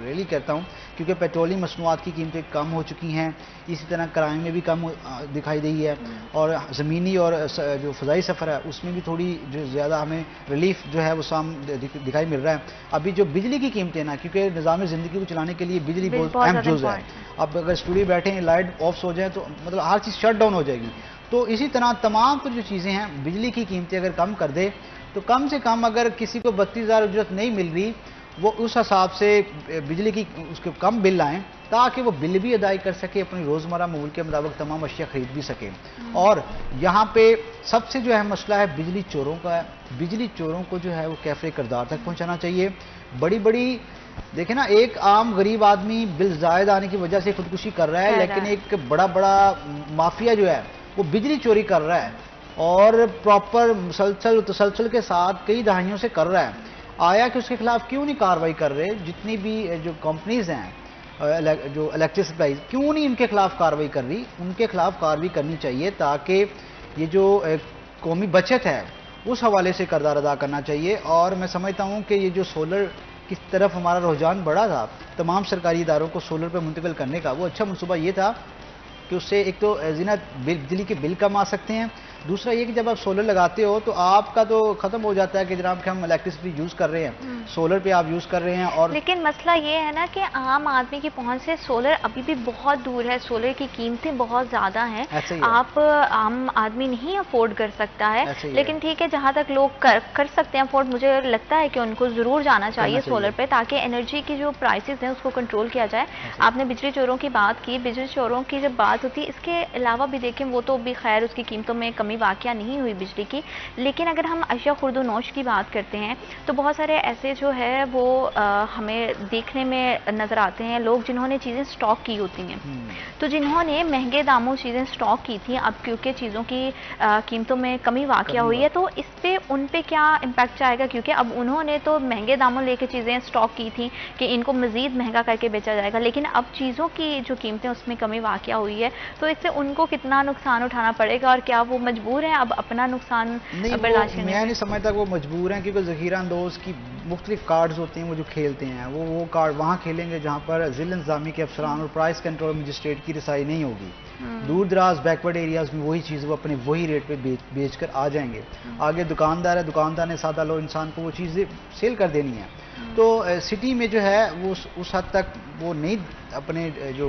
ریلی کہتا ہوں، کیونکہ پیٹرولیم مصنوعات کی قیمتیں کم ہو چکی ہیں، اسی طرح کرائم میں بھی کم دکھائی دی ہے، اور زمینی اور جو فضائی سفر ہے اس میں بھی تھوڑی جو زیادہ ہمیں ریلیف جو ہے وہ دکھائی مل رہا ہے۔ ابھی جو بجلی کی قیمتیں نا، کیونکہ نظام زندگی کو چلانے کے لیے بجلی بہت اہم جز ہے، اب اگر اسٹوڈیو بیٹھے ہیں لائٹ آف ہو جائیں تو مطلب ہر چیز شٹ ڈاؤن ہو جائے گی، تو اسی طرح تمام جو چیزیں ہیں بجلی کی قیمتیں اگر کم کر دے تو کم سے کم اگر کسی کو 32,000 اجرت نہیں مل رہی وہ اس حساب سے بجلی کی اس کے کم بل آئیں تاکہ وہ بل بھی ادائی کر سکے، اپنی روزمرہ معمول کے مطابق تمام اشیاء خرید بھی سکے۔ اور یہاں پہ سب سے جو ہے مسئلہ ہے بجلی چوروں کا ہے، بجلی چوروں کو جو ہے وہ کیفر کردار تک پہنچانا چاہیے۔ بڑی دیکھیں نا، ایک عام غریب آدمی بل زائد آنے کی وجہ سے خودکشی کر رہا ہے، لیکن ایک بڑا مافیا جو ہے وہ بجلی چوری کر رہا ہے اور پراپر تسلسل کے ساتھ کئی دہائیوں سے کر رہا ہے۔ آیا کہ اس کے خلاف کیوں نہیں کارروائی کر رہے؟ جتنی بھی جو کمپنیز ہیں جو الیکٹرک سپلائیز، کیوں نہیں ان کے خلاف کارروائی کر رہی؟ ان کے خلاف کارروائی کرنی چاہیے تاکہ یہ جو قومی بچت ہے اس حوالے سے کردار ادا کرنا چاہیے۔ اور میں سمجھتا ہوں کہ یہ جو سولر کی طرف ہمارا رجحان بڑھا تھا تمام سرکاری اداروں کو سولر پہ منتقل کرنے کا، وہ اچھا منصوبہ یہ تھا کہ اس سے ایک تو بجلی کے بل کم آ سکتے ہیں، دوسرا یہ کہ جب آپ سولر لگاتے ہو تو آپ کا تو ختم ہو جاتا ہے کہ جناب کہ ہم الیکٹریسٹی یوز کر رہے ہیں، سولر پہ آپ یوز کر رہے ہیں۔ اور لیکن مسئلہ یہ ہے نا کہ عام آدمی کی پہنچ سے سولر ابھی بھی بہت دور ہے، سولر کی قیمتیں بہت زیادہ ہیں، آپ عام آدمی نہیں افورڈ کر سکتا ہے، لیکن ٹھیک ہے جہاں تک لوگ کر سکتے ہیں افورڈ، مجھے لگتا ہے کہ ان کو ضرور جانا چاہیے سولر پہ تاکہ انرجی کی جو پرائسز ہیں اس کو کنٹرول کیا جائے۔ آپ نے بجلی چوروں کی بات کی، بجلی چوروں کی جب بات ہوتی ہے اس کے علاوہ بھی دیکھیں وہ تو بھی خیر اس کی قیمتوں میں کمی واقعہ نہیں ہوئی بجلی کی، لیکن اگر ہم اشیاء خرد و نوش کی بات کرتے ہیں تو بہت سارے ایسے جو ہے وہ ہمیں دیکھنے میں نظر آتے ہیں لوگ جنہوں نے چیزیں سٹاک کی ہوتی ہیں، تو جنہوں نے مہنگے داموں چیزیں سٹاک کی تھیں، اب کیونکہ چیزوں کی قیمتوں میں کمی واقع ہوئی ہے تو اس پہ ان پہ کیا امپیکٹ جائے گا، کیونکہ اب انہوں نے تو مہنگے داموں لے کے چیزیں سٹاک کی تھیں کہ ان کو مزید مہنگا کر کے بیچا جائے گا، لیکن اب چیزوں کی جو قیمتیں اس میں کمی واقع ہوئی ہے تو اس سے ان کو کتنا نقصان اٹھانا پڑے گا اور کیا وہ مجبور ہیں اب اپنا نقصان برداشت کرنے؟ میں نہیں سمجھتا کہ وہ مجبور ہیں، کیونکہ ذخیرہ اندوز کی مختلف کارڈز ہوتے ہیں وہ جو کھیلتے ہیں وہ کارڈ وہاں کھیلیں گے جہاں پر ضلع انتظامیہ کے افسران اور پرائز کنٹرول مجسٹریٹ کی رسائی نہیں ہوگی. دور دراز بیکورڈ ایریاز میں وہی چیز وہ اپنے وہی ریٹ پہ بیچ کر آ جائیں گے. آگے دکاندار ہے, دکاندار نے سادہ لو انسان کو وہ چیزیں سیل کر دینی ہے. تو سٹی میں جو ہے وہ اس حد تک وہ نہیں اپنے جو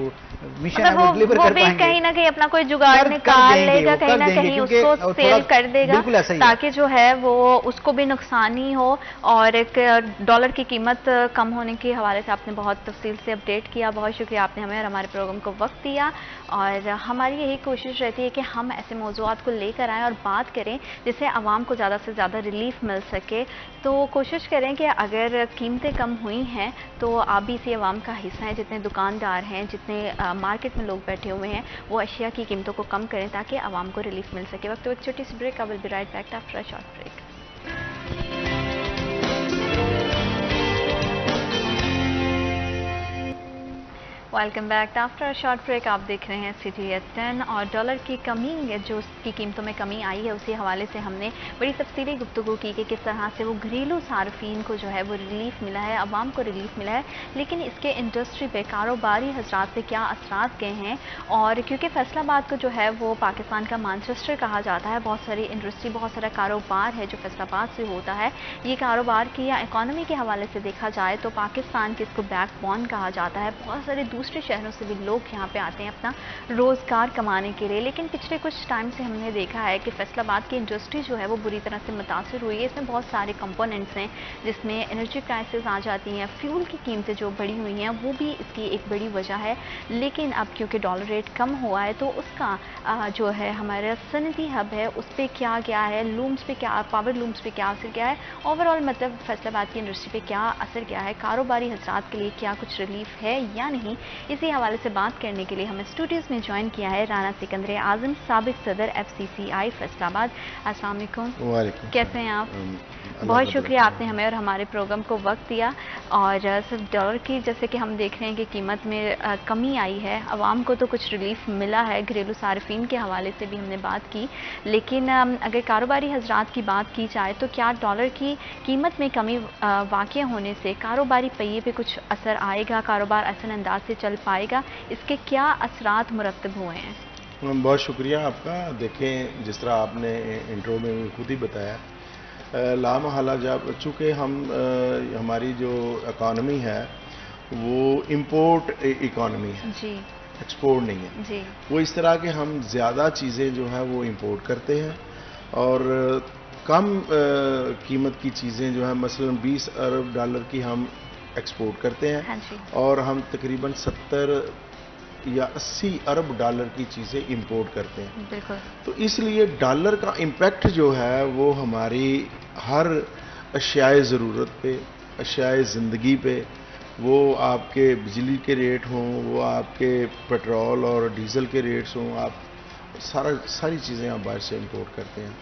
مشن ہے وہ ڈلیور کر پائیں گے. کہیں نہ کہیں اپنا کوئی جگاڑ نکال لے گا, کہیں نہ کہیں اس کو سیل کر دے گا تاکہ جو ہے وہ اس کو بھی نقصان ہی ہو. اور ایک ڈالر کی قیمت کم ہونے کے حوالے سے آپ نے بہت تفصیل سے اپڈیٹ کیا. بہت شکریہ آپ نے ہمیں اور ہمارے پروگرام کو وقت دیا. اور ہماری یہی کوشش رہتی ہے کہ ہم ایسے موضوعات کو لے کر آئیں اور بات کریں جس سے عوام کو زیادہ سے زیادہ ریلیف مل سکے. تو کوشش کریں کہ اگر قیمتیں کم ہوئی ہیں تو آپ بھی اسی عوام کا حصہ ہیں. جتنے دکاندار ہیں, جتنے مارکیٹ میں لوگ بیٹھے ہوئے ہیں, وہ اشیاء کی قیمتوں کو کم کریں تاکہ عوام کو ریلیف مل سکے. وقت ایک چھوٹی سی break. I will be right back after a short break. Welcome back. After short break آپ دیکھ رہے ہیں سٹی ایٹ 10. اور ڈالر کی کمی جو اس کی قیمتوں میں کمی آئی ہے اسی حوالے سے ہم نے بڑی تفصیلی گفتگو کی کہ کس طرح سے وہ گھریلو صارفین کو جو ہے وہ ریلیف ملا ہے, عوام کو ریلیف ملا ہے, لیکن اس کے انڈسٹری پہ, کاروباری حضرات پہ کیا اثرات گئے ہیں. اور کیونکہ فیصل آباد کو جو ہے وہ پاکستان کا مانچسٹر کہا جاتا ہے, بہت ساری انڈسٹری, بہت سارا کاروبار ہے جو فیصل آباد سے ہوتا ہے. یہ کاروبار کی یا اکانومی کے حوالے سے دیکھا جائے تو پاکستان کی اس کو بیک بون کہا جاتا ہے. بہت سارے دوسرے شہروں سے بھی لوگ یہاں پہ آتے ہیں اپنا روزگار کمانے کے لیے. لیکن پچھلے کچھ ٹائم سے ہم نے دیکھا ہے کہ فیصل آباد کی انڈسٹری جو ہے وہ بری طرح سے متاثر ہوئی ہے. اس میں بہت سارے کمپوننٹس ہیں جس میں انرجی پرائسز آ جاتی ہیں, فیول کی قیمتیں جو بڑھی ہوئی ہیں وہ بھی اس کی ایک بڑی وجہ ہے. لیکن اب کیونکہ ڈالر ریٹ کم ہوا ہے تو اس کا جو ہے ہمارا صنعتی ہب ہے اس پہ کیا گیا ہے, لومز پہ کیا, پاور لومز پہ کیا اثر گیا ہے, اوور آل مطلب فیصل آباد کی انڈسٹری پہ کیا اثر گیا ہے, کاروباری حضرات کے لیے کیا کچھ ریلیف ہے یا نہیں. اسی حوالے سے بات کرنے کے لیے ہمیں اسٹوڈیوز میں جوائن کیا ہے رانا سکندر اعظم, سابق صدر FCCI فیصل آباد. السلام علیکم. وعلیکم. کیسے ہیں آپ؟ بہت شکریہ آپ نے ہمیں اور ہمارے پروگرام کو وقت دیا. اور صرف ڈالر کی جیسے کہ ہم دیکھ رہے ہیں کہ قیمت میں کمی آئی ہے, عوام کو تو کچھ ریلیف ملا ہے, گھریلو صارفین کے حوالے سے بھی ہم نے بات کی. لیکن اگر کاروباری حضرات کی بات کی جائے تو کیا ڈالر کی قیمت میں کمی واقع ہونے سے کاروباری پہیے پہ کچھ اثر آئے گا, کاروبار احسن انداز سے چل پائے گا, اس کے کیا اثرات مرتب ہوئے ہیں؟ بہت شکریہ آپ کا. دیکھیں جس طرح آپ نے انٹرو میں خود ہی بتایا, لامحالہ جب چونکہ ہماری جو اکانومی ہے وہ امپورٹ اکانومی ہے, جی, ایکسپورٹ نہیں ہے. جی, وہ اس طرح کہ ہم زیادہ چیزیں جو ہیں وہ امپورٹ کرتے ہیں اور کم قیمت کی چیزیں جو ہیں مثلا 20 ارب ڈالر کی ہم ایکسپورٹ کرتے ہیں, ہاں جی, اور ہم تقریباً 70 یا 80 ارب ڈالر کی چیزیں امپورٹ کرتے ہیں. بالکل. تو اس لیے ڈالر کا امپیکٹ جو ہے وہ ہماری ہر اشیاء ضرورت پہ, اشیاء زندگی پہ, وہ آپ کے بجلی کے ریٹ ہوں, وہ آپ کے پیٹرول اور ڈیزل کے ریٹس ہوں, آپ ساری چیزیں آپ باہر سے امپورٹ کرتے ہیں.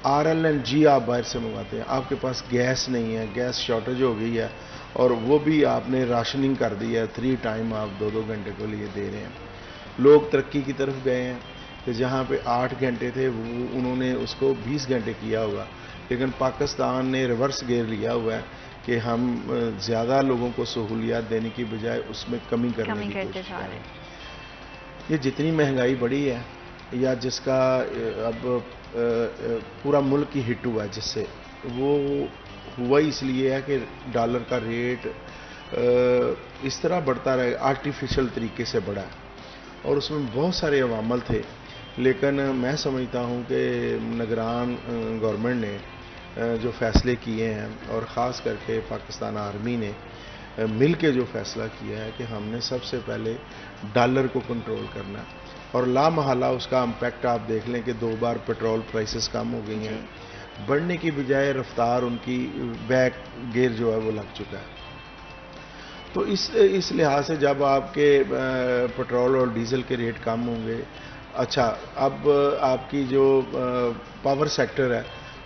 RLNG آپ باہر سے منگاتے ہیں. آپ کے پاس گیس نہیں ہے, گیس شارٹیج ہو گئی ہے اور وہ بھی آپ نے راشننگ کر دی ہے, 3 ٹائم آپ 2 گھنٹے کو لیے دے رہے ہیں. لوگ ترقی کی طرف گئے ہیں کہ جہاں پہ 8 گھنٹے تھے وہ انہوں نے اس کو 20 گھنٹے کیا ہوگا, لیکن پاکستان نے ریورس گیئر لیا ہوا ہے کہ ہم زیادہ لوگوں کو سہولیات دینے کی بجائے اس میں کمی کرنے کی کوشش کر رہے ہیں. یہ جتنی مہنگائی بڑھی ہے یا جس کا اب پورا ملک ہی ہٹ ہوا ہے, جس سے وہ ہوا اس لیے ہے کہ ڈالر کا ریٹ اس طرح بڑھتا رہے, آرٹیفیشل طریقے سے بڑھا ہے, اور اس میں بہت سارے عوامل تھے. لیکن میں سمجھتا ہوں کہ نگران گورنمنٹ نے جو فیصلے کیے ہیں اور خاص کر کے پاکستان آرمی نے مل کے جو فیصلہ کیا ہے کہ ہم نے سب سے پہلے ڈالر کو کنٹرول کرنا ہے, اور لامحالہ اس کا امپیکٹ آپ دیکھ لیں کہ 2 بار پیٹرول پرائسز کم ہو گئی ہیں, بڑھنے کی بجائے رفتار ان کی بیک گیئر جو ہے وہ لگ چکا ہے. تو اس لحاظ سے جب آپ کے پیٹرول اور ڈیزل کے ریٹ کم ہوں گے, اچھا اب آپ کی جو پاور سیکٹر ہے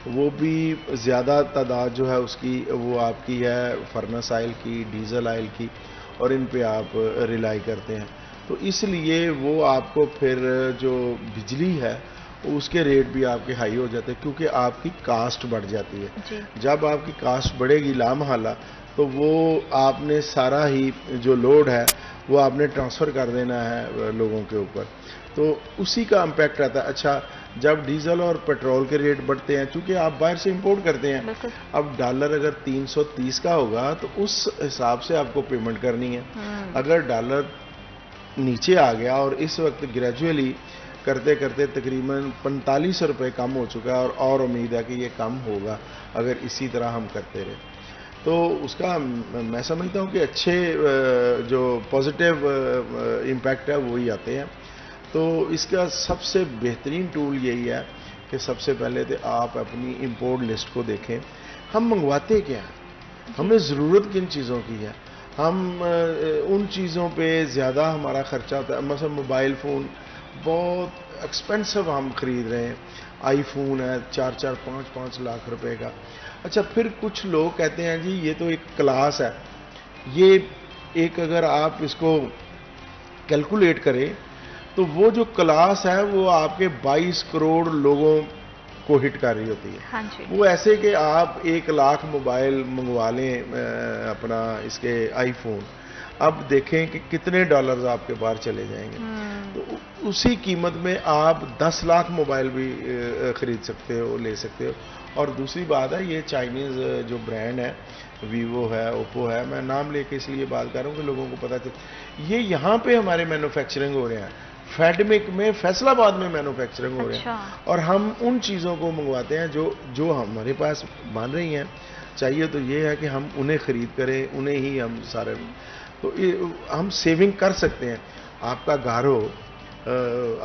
وہ بھی زیادہ تعداد جو ہے اس کی وہ آپ کی ہے فرنس آئل کی, ڈیزل آئل کی, اور ان پہ آپ ریلائی کرتے ہیں. تو اس لیے وہ آپ کو پھر جو بجلی ہے اس کے ریٹ بھی آپ کے ہائی ہو جاتے ہیں کیونکہ آپ کی کاسٹ بڑھ جاتی ہے. جی. جب آپ کی کاسٹ بڑھے گی لامحالہ تو وہ آپ نے سارا ہی جو لوڈ ہے وہ آپ نے ٹرانسفر کر دینا ہے لوگوں کے اوپر, تو اسی کا امپیکٹ رہتا ہے. اچھا جب ڈیزل اور پیٹرول کے ریٹ بڑھتے ہیں چونکہ آپ باہر سے امپورٹ کرتے ہیں, اب ڈالر اگر 330 کا ہوگا تو اس حساب سے آپ کو پیمنٹ کرنی ہے. اگر ڈالر نیچے آ گیا اور اس وقت گریجولی کرتے کرتے تقریباً 45 روپے کم ہو چکا ہے اور امید ہے کہ یہ کم ہوگا اگر اسی طرح ہم کرتے رہے, تو اس کا میں سمجھتا ہوں کہ اچھے جو پازیٹیو امپیکٹ ہے وہی آتے ہیں. تو اس کا سب سے بہترین ٹول یہی ہے کہ سب سے پہلے تو آپ اپنی امپورٹ لسٹ کو دیکھیں, ہم منگواتے کیا ہیں, ہمیں ضرورت کن چیزوں کی ہے, ہم ان چیزوں پہ زیادہ ہمارا خرچہ ہوتا ہے. مثلا موبائل فون بہت ایکسپینسو ہم خرید رہے ہیں, آئی فون ہے 4-5 لاکھ روپے کا. اچھا پھر کچھ لوگ کہتے ہیں جی یہ تو ایک کلاس ہے, یہ ایک اگر آپ اس کو کیلکولیٹ کریں تو وہ جو کلاس ہے وہ آپ کے 22 کروڑ لوگوں کو ہٹ کر رہی ہوتی ہے. ہاں جی. وہ ایسے کہ آپ 1 لاکھ موبائل منگوا لیں اپنا اس کے آئی فون, اب دیکھیں کہ کتنے ڈالرز آپ کے باہر چلے جائیں گے. تو اسی قیمت میں آپ 10 لاکھ موبائل بھی خرید سکتے ہو, لے سکتے ہو. اور دوسری بات ہے یہ چائنیز جو برانڈ ہے, ویوو ہے, اوپو ہے, میں نام لے کے اس لیے بات کر رہا ہوں کہ لوگوں کو پتہ چلے یہ یہاں پہ ہمارے مینوفیکچرنگ ہو رہے ہیں, فیڈمک میں فیصل آباد میں مینوفیکچرنگ ہو رہے ہیں, اور ہم ان چیزوں کو منگواتے ہیں جو ہمارے پاس بن رہی ہیں. چاہیے تو یہ ہے کہ ہم انہیں خرید کریں, انہیں ہی ہم سارے, تو ہم سیونگ کر سکتے ہیں. آپ کا گھر ہو,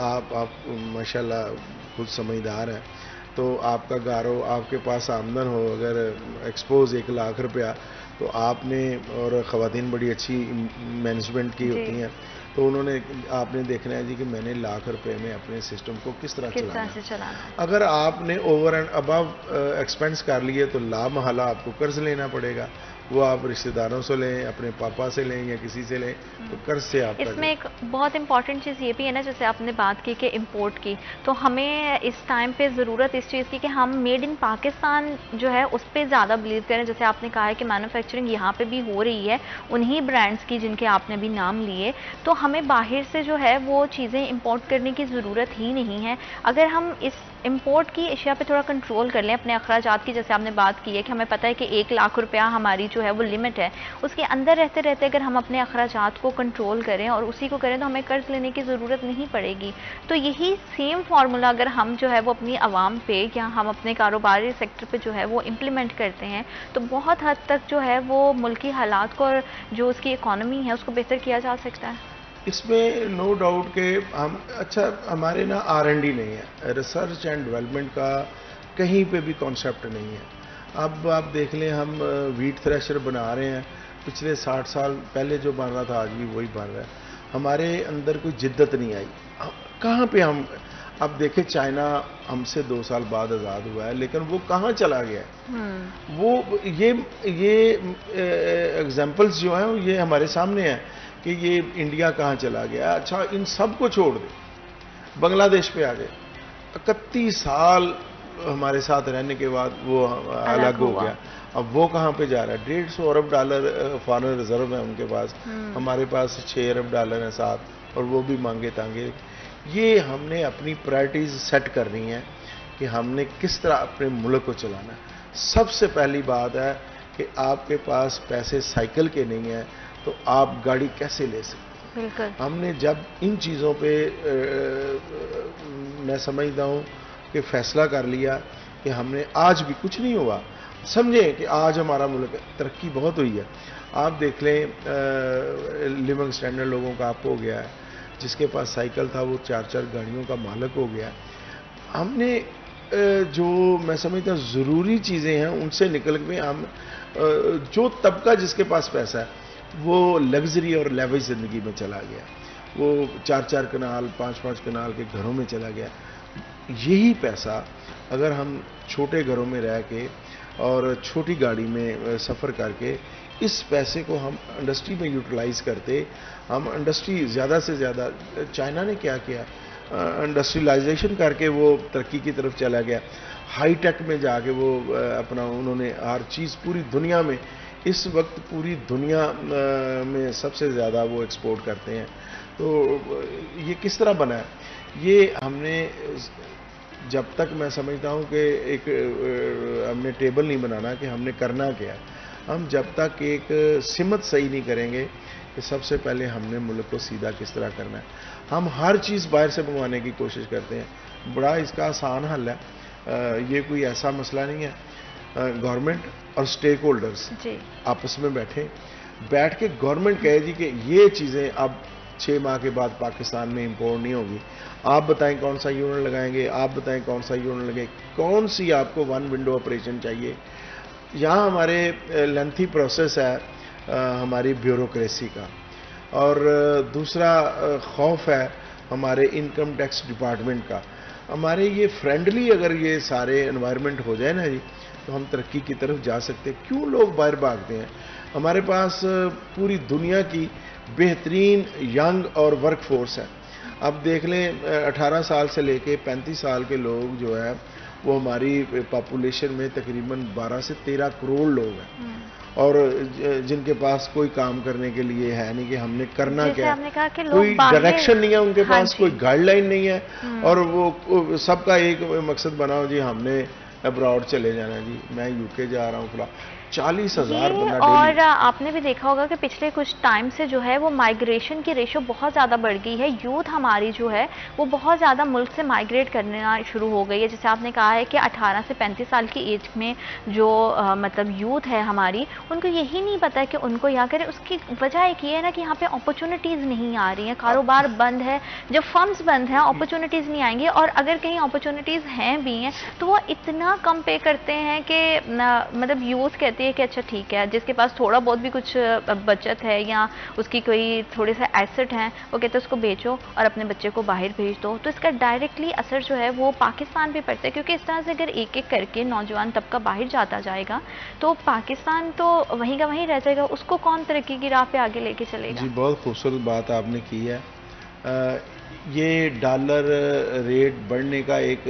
آپ ماشاءاللہ خود سمجھدار ہیں, تو آپ کا گھر ہو, آپ کے پاس آمدن ہو, اگر ایکسپوز 1 لاکھ روپیہ, تو آپ نے, اور خواتین بڑی اچھی مینجمنٹ کی ہوتی ہیں, تو آپ نے دیکھنا ہے جی کہ میں نے 1 لاکھ روپے میں اپنے سسٹم کو کس طرح چلانا. اگر آپ نے اوور اینڈ ابو ایکسپینس کر لیے تو لامحالہ آپ کو قرض لینا پڑے گا. وہ آپ رشتہ داروں سے لیں, اپنے پاپا سے لیں یا کسی سے لیں, تو قرض سے آپ اس میں ایک بہت امپورٹنٹ چیز یہ بھی ہے نا, جیسے آپ نے بات کی کہ امپورٹ کی, تو ہمیں اس ٹائم پہ ضرورت اس چیز کی کہ ہم میڈ ان پاکستان جو ہے اس پہ زیادہ بلیو کریں. جیسے آپ نے کہا ہے کہ مینوفیکچرنگ یہاں پہ بھی ہو رہی ہے انہی برانڈس کی جن کے آپ نے بھی نام لیے, تو ہمیں باہر سے جو ہے وہ چیزیں امپورٹ کرنے کی ضرورت ہی نہیں ہے. اگر ہم اس امپورٹ کی اشیاء پہ تھوڑا کنٹرول کر لیں, اپنے اخراجات کی, جیسے آپ نے بات کی ہے کہ ہمیں پتہ ہے کہ 1 لاکھ روپیہ ہماری جو ہے وہ لمٹ ہے, اس کے اندر رہتے رہتے اگر ہم اپنے اخراجات کو کنٹرول کریں اور اسی کو کریں تو ہمیں قرض لینے کی ضرورت نہیں پڑے گی. تو یہی سیم فارمولا اگر ہم جو ہے وہ اپنی عوام پہ یا ہم اپنے کاروباری سیکٹر پہ جو ہے وہ امپلیمنٹ کرتے ہیں تو بہت حد تک جو ہے وہ ملکی حالات کو اور جو اس کی اکانومی ہے اس کو بہتر کیا جا سکتا ہے. اس میں نو ڈاؤٹ کہ ہم, اچھا ہمارے نا R&D نہیں ہے, ریسرچ اینڈ ڈیولپمنٹ کا کہیں پہ بھی کانسیپٹ نہیں ہے. اب آپ دیکھ لیں ہم ویٹ تھریشر بنا رہے ہیں, پچھلے 60 سال پہلے جو بن رہا تھا آج بھی وہی بن رہا ہے. ہمارے اندر کوئی جدت نہیں آئی. کہاں پہ ہم, اب دیکھیں چائنا ہم سے 2 سال بعد آزاد ہوا ہے, لیکن وہ کہاں چلا گیا ہے؟ وہ یہ ایگزامپلس جو ہیں یہ ہمارے سامنے ہیں کہ یہ انڈیا کہاں چلا گیا. اچھا ان سب کو چھوڑ دیں, بنگلہ دیش پہ آ گئے, 31 سال ہمارے ساتھ رہنے کے بعد وہ الگ ہو گیا. اب وہ کہاں پہ جا رہا ہے؟ $150 ارب فارن ریزرو ہے ان کے پاس, ہمارے پاس $6 ارب ہیں ساتھ, اور وہ بھی مانگے تانگے. یہ ہم نے اپنی پرائرٹیز سیٹ کرنی ہے کہ ہم نے کس طرح اپنے ملک کو چلانا ہے. سب سے پہلی بات ہے کہ آپ کے پاس پیسے سائیکل کے نہیں ہیں تو آپ گاڑی کیسے لے سکتے ہیں؟ ہم نے جب ان چیزوں پہ میں سمجھتا ہوں کہ فیصلہ کر لیا کہ ہم نے, آج بھی کچھ نہیں ہوا, سمجھیں کہ آج ہمارا ملک ترقی بہت ہوئی ہے. آپ دیکھ لیں لیونگ سٹینڈرڈ لوگوں کا اپ ہو گیا ہے, جس کے پاس سائیکل تھا وہ 4 گاڑیوں کا مالک ہو گیا. ہم نے جو میں سمجھتا ہوں ضروری چیزیں ہیں ان سے نکل کے ہم, جو طبقہ جس کے پاس پیسہ ہے وہ لگژری اور لیویج زندگی میں چلا گیا, وہ 4 کنال 5 کنال کے گھروں میں چلا گیا. یہی پیسہ اگر ہم چھوٹے گھروں میں رہ کے اور چھوٹی گاڑی میں سفر کر کے اس پیسے کو ہم انڈسٹری میں یوٹیلائز کرتے, ہم انڈسٹری زیادہ سے زیادہ, چائنا نے کیا کیا, انڈسٹریلائزیشن کر کے وہ ترقی کی طرف چلا گیا، ہائی ٹیک میں جا کے وہ اپنا انہوں نے ہر چیز پوری دنیا میں، اس وقت پوری دنیا میں سب سے زیادہ وہ ایکسپورٹ کرتے ہیں. تو یہ کس طرح بنا ہے؟ یہ ہم نے جب تک میں سمجھتا ہوں کہ ایک ہم نے ٹیبل نہیں بنانا کہ ہم نے کرنا کیا، ہم جب تک ایک سمت صحیح نہیں کریں گے کہ سب سے پہلے ہم نے ملک کو سیدھا کس طرح کرنا ہے. ہم ہر چیز باہر سے منگوانے کی کوشش کرتے ہیں، بڑا اس کا آسان حل ہے، یہ کوئی ایسا مسئلہ نہیں ہے. گورنمنٹ اور سٹیک ہولڈرز آپس میں بیٹھ کے گورنمنٹ کہے جی کہ یہ چیزیں اب 6 ماہ کے بعد پاکستان میں امپورٹ نہیں ہوگی، آپ بتائیں کون سا یونٹ لگائیں گے، آپ بتائیں کون سا یونٹ لگے، کون سی آپ کو 1 ونڈو آپریشن چاہیے. یہاں ہمارے لینتھی پروسیس ہے ہماری بیوروکریسی کا، اور دوسرا خوف ہے ہمارے انکم ٹیکس ڈپارٹمنٹ کا. ہمارے یہ فرینڈلی اگر یہ سارے انوائرمنٹ ہو جائے نا جی تو ہم ترقی کی طرف جا سکتے. کیوں لوگ باہر بھاگتے ہیں؟ ہمارے پاس پوری دنیا کی بہترین ینگ اور ورک فورس ہے. اب دیکھ لیں 18 سال سے لے کے 35 سال کے لوگ جو ہے وہ ہماری پاپولیشن میں تقریباً 12 سے 13 کروڑ لوگ ہیں، اور جن کے پاس کوئی کام کرنے کے لیے ہے نہیں کہ ہم نے کرنا کیا، کوئی ڈائریکشن نہیں ہے ان کے پاس، کوئی گائیڈ لائن نہیں ہے، اور وہ سب کا ایک مقصد بنا ہو جی ہم نے ابراڈ چلے جانا، جی میں یو کے جا رہا ہوں فلاں. 40,000 بندہ ڈیلی. اور آپ نے بھی دیکھا ہوگا کہ پچھلے کچھ ٹائم سے جو ہے وہ مائگریشن کی ریشو بہت زیادہ بڑھ گئی ہے. یوتھ ہماری جو ہے وہ بہت زیادہ ملک سے مائگریٹ کرنا شروع ہو گئی ہے. جیسے آپ نے کہا ہے کہ 18 سے 35 سال کی ایج میں جو مطلب یوتھ ہے ہماری، ان کو یہی نہیں پتا کہ ان کو یہاں کریں. اس کی وجہ ایک یہ ہے نا کہ یہاں پہ اپرچونٹیز نہیں آ رہی ہیں، کاروبار بند ہے، جب فرمز بند ہیں اپرچونٹیز نہیں آئیں گی، اور اگر کہیں اپرچونٹیز ہیں بھی ہیں تو وہ اتنا کم پے کرتے ہیں کہ مطلب یوتھ کہتے ہیں کہ اچھا ٹھیک ہے، جس کے پاس تھوڑا بہت بھی کچھ بچت ہے یا اس کی کوئی تھوڑے سے ایسٹ ہیں، وہ کہتے ہیں اس کو بیچو اور اپنے بچے کو باہر بھیج دو. تو اس کا ڈائریکٹلی اثر جو ہے وہ پاکستان پہ پڑتا ہے، کیونکہ اس طرح سے اگر ایک ایک کر کے نوجوان طبقہ باہر جاتا جائے گا تو پاکستان تو وہیں کا وہیں رہ جائے گا. اس کو کون ترقی کی راہ پہ آگے لے کے چلے گا؟ جی بہت خوبصورت بات آپ نے کی ہے. یہ ڈالر ریٹ بڑھنے کا ایک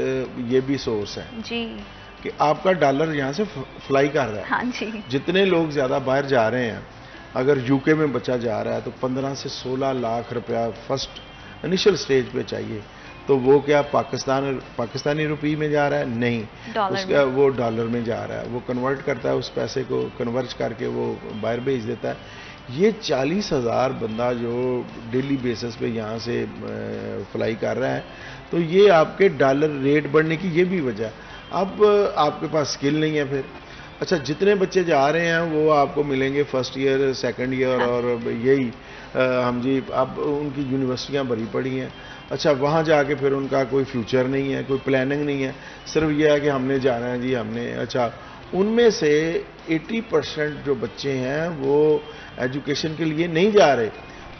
یہ بھی سورس ہے جی کہ آپ کا ڈالر یہاں سے فلائی کر رہا ہے. ہاں جی. جتنے لوگ زیادہ باہر جا رہے ہیں، اگر یو کے میں بچہ جا رہا ہے تو 15 سے 16 لاکھ روپیہ فرسٹ انیشل سٹیج پہ چاہیے. تو وہ کیا پاکستانی روپی میں جا رہا ہے؟ نہیں، اس کا وہ ڈالر میں جا رہا ہے. وہ کنورٹ کرتا ہے، اس پیسے کو کنورٹ کر کے وہ باہر بھیج دیتا ہے. یہ 40,000 بندہ جو ڈیلی بیسس پہ یہاں سے فلائی کر رہا ہے، تو یہ آپ کے ڈالر ریٹ بڑھنے کی یہ بھی وجہ ہے. اب آپ کے پاس سکل نہیں ہے پھر. اچھا جتنے بچے جا رہے ہیں وہ آپ کو ملیں گے فرسٹ ایئر سیکنڈ ایئر، اور یہی ہم جی اب ان کی یونیورسٹیاں بھری پڑی ہیں. اچھا وہاں جا کے پھر ان کا کوئی فیوچر نہیں ہے، کوئی پلاننگ نہیں ہے، صرف یہ ہے کہ ہم نے جانا ہے جی ہم نے. اچھا ان میں سے 80% جو بچے ہیں وہ ایجوکیشن کے لیے نہیں جا رہے،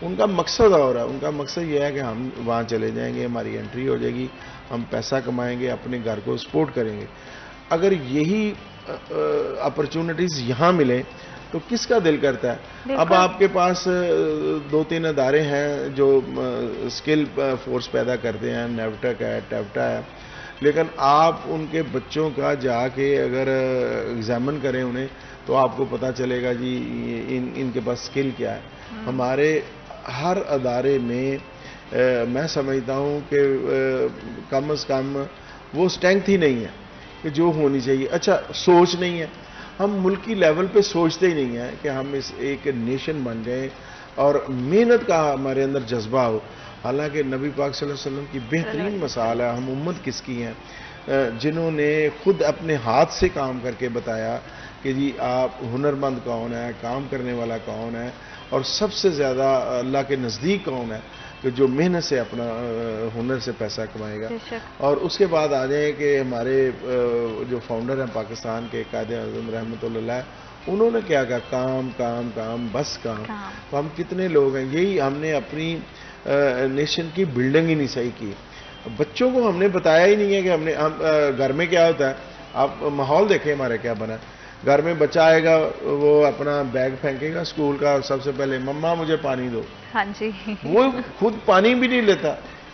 ان کا مقصد اور ہے. ان کا مقصد یہ ہے کہ ہم وہاں چلے جائیں گے، ہماری انٹری ہو جائے گی، ہم پیسہ کمائیں گے، اپنے گھر کو سپورٹ کریں گے. اگر یہی اپرچونٹیز یہاں ملیں تو کس کا دل کرتا ہے؟ اب آپ کے پاس 2-3 ادارے ہیں جو سکل فورس پیدا کرتے ہیں، نیوٹک ہے، ٹیوٹا ہے، لیکن آپ ان کے بچوں کا جا کے اگر ایگزامن کریں انہیں تو آپ کو پتا چلے گا جی ان کے پاس سکل کیا ہے. ہمارے ہر ادارے میں میں سمجھتا ہوں کہ کم از کم وہ اسٹرینتھ ہی نہیں ہے کہ جو ہونی چاہیے. اچھا سوچ نہیں ہے، ہم ملکی لیول پہ سوچتے ہی نہیں ہیں کہ ہم اس ایک نیشن بن جائیں اور محنت کا ہمارے اندر جذبہ ہو. حالانکہ نبی پاک صلی اللہ علیہ وسلم کی بہترین مثال ہے. ہم امت کس کی ہیں؟ جنہوں نے خود اپنے ہاتھ سے کام کر کے بتایا کہ جی آپ ہنرمند کون ہے، کام کرنے والا کون ہے، اور سب سے زیادہ اللہ کے نزدیک کون ہے کہ جو محنت سے اپنا ہنر سے پیسہ کمائے گا. اور اس کے بعد آ جائیں کہ ہمارے جو فاؤنڈر ہیں پاکستان کے قائد اعظم رحمۃ اللہ علیہ، انہوں نے کیا کہا؟ کام کام کام بس کام. تو ہم کتنے لوگ ہیں، یہی ہم نے اپنی نیشن کی بلڈنگ ہی نہیں صحیح کی. بچوں کو ہم نے بتایا ہی نہیں ہے کہ ہم نے گھر میں کیا ہوتا ہے. آپ ماحول دیکھیں ہمارے کیا بنا. گھر میں بچہ آئے گا، وہ اپنا بیگ پھینکے گا اسکول کا، اور سب سے پہلے مما مجھے پانی دو. ہاں جی. وہ خود پانی بھی نہیں لیتا،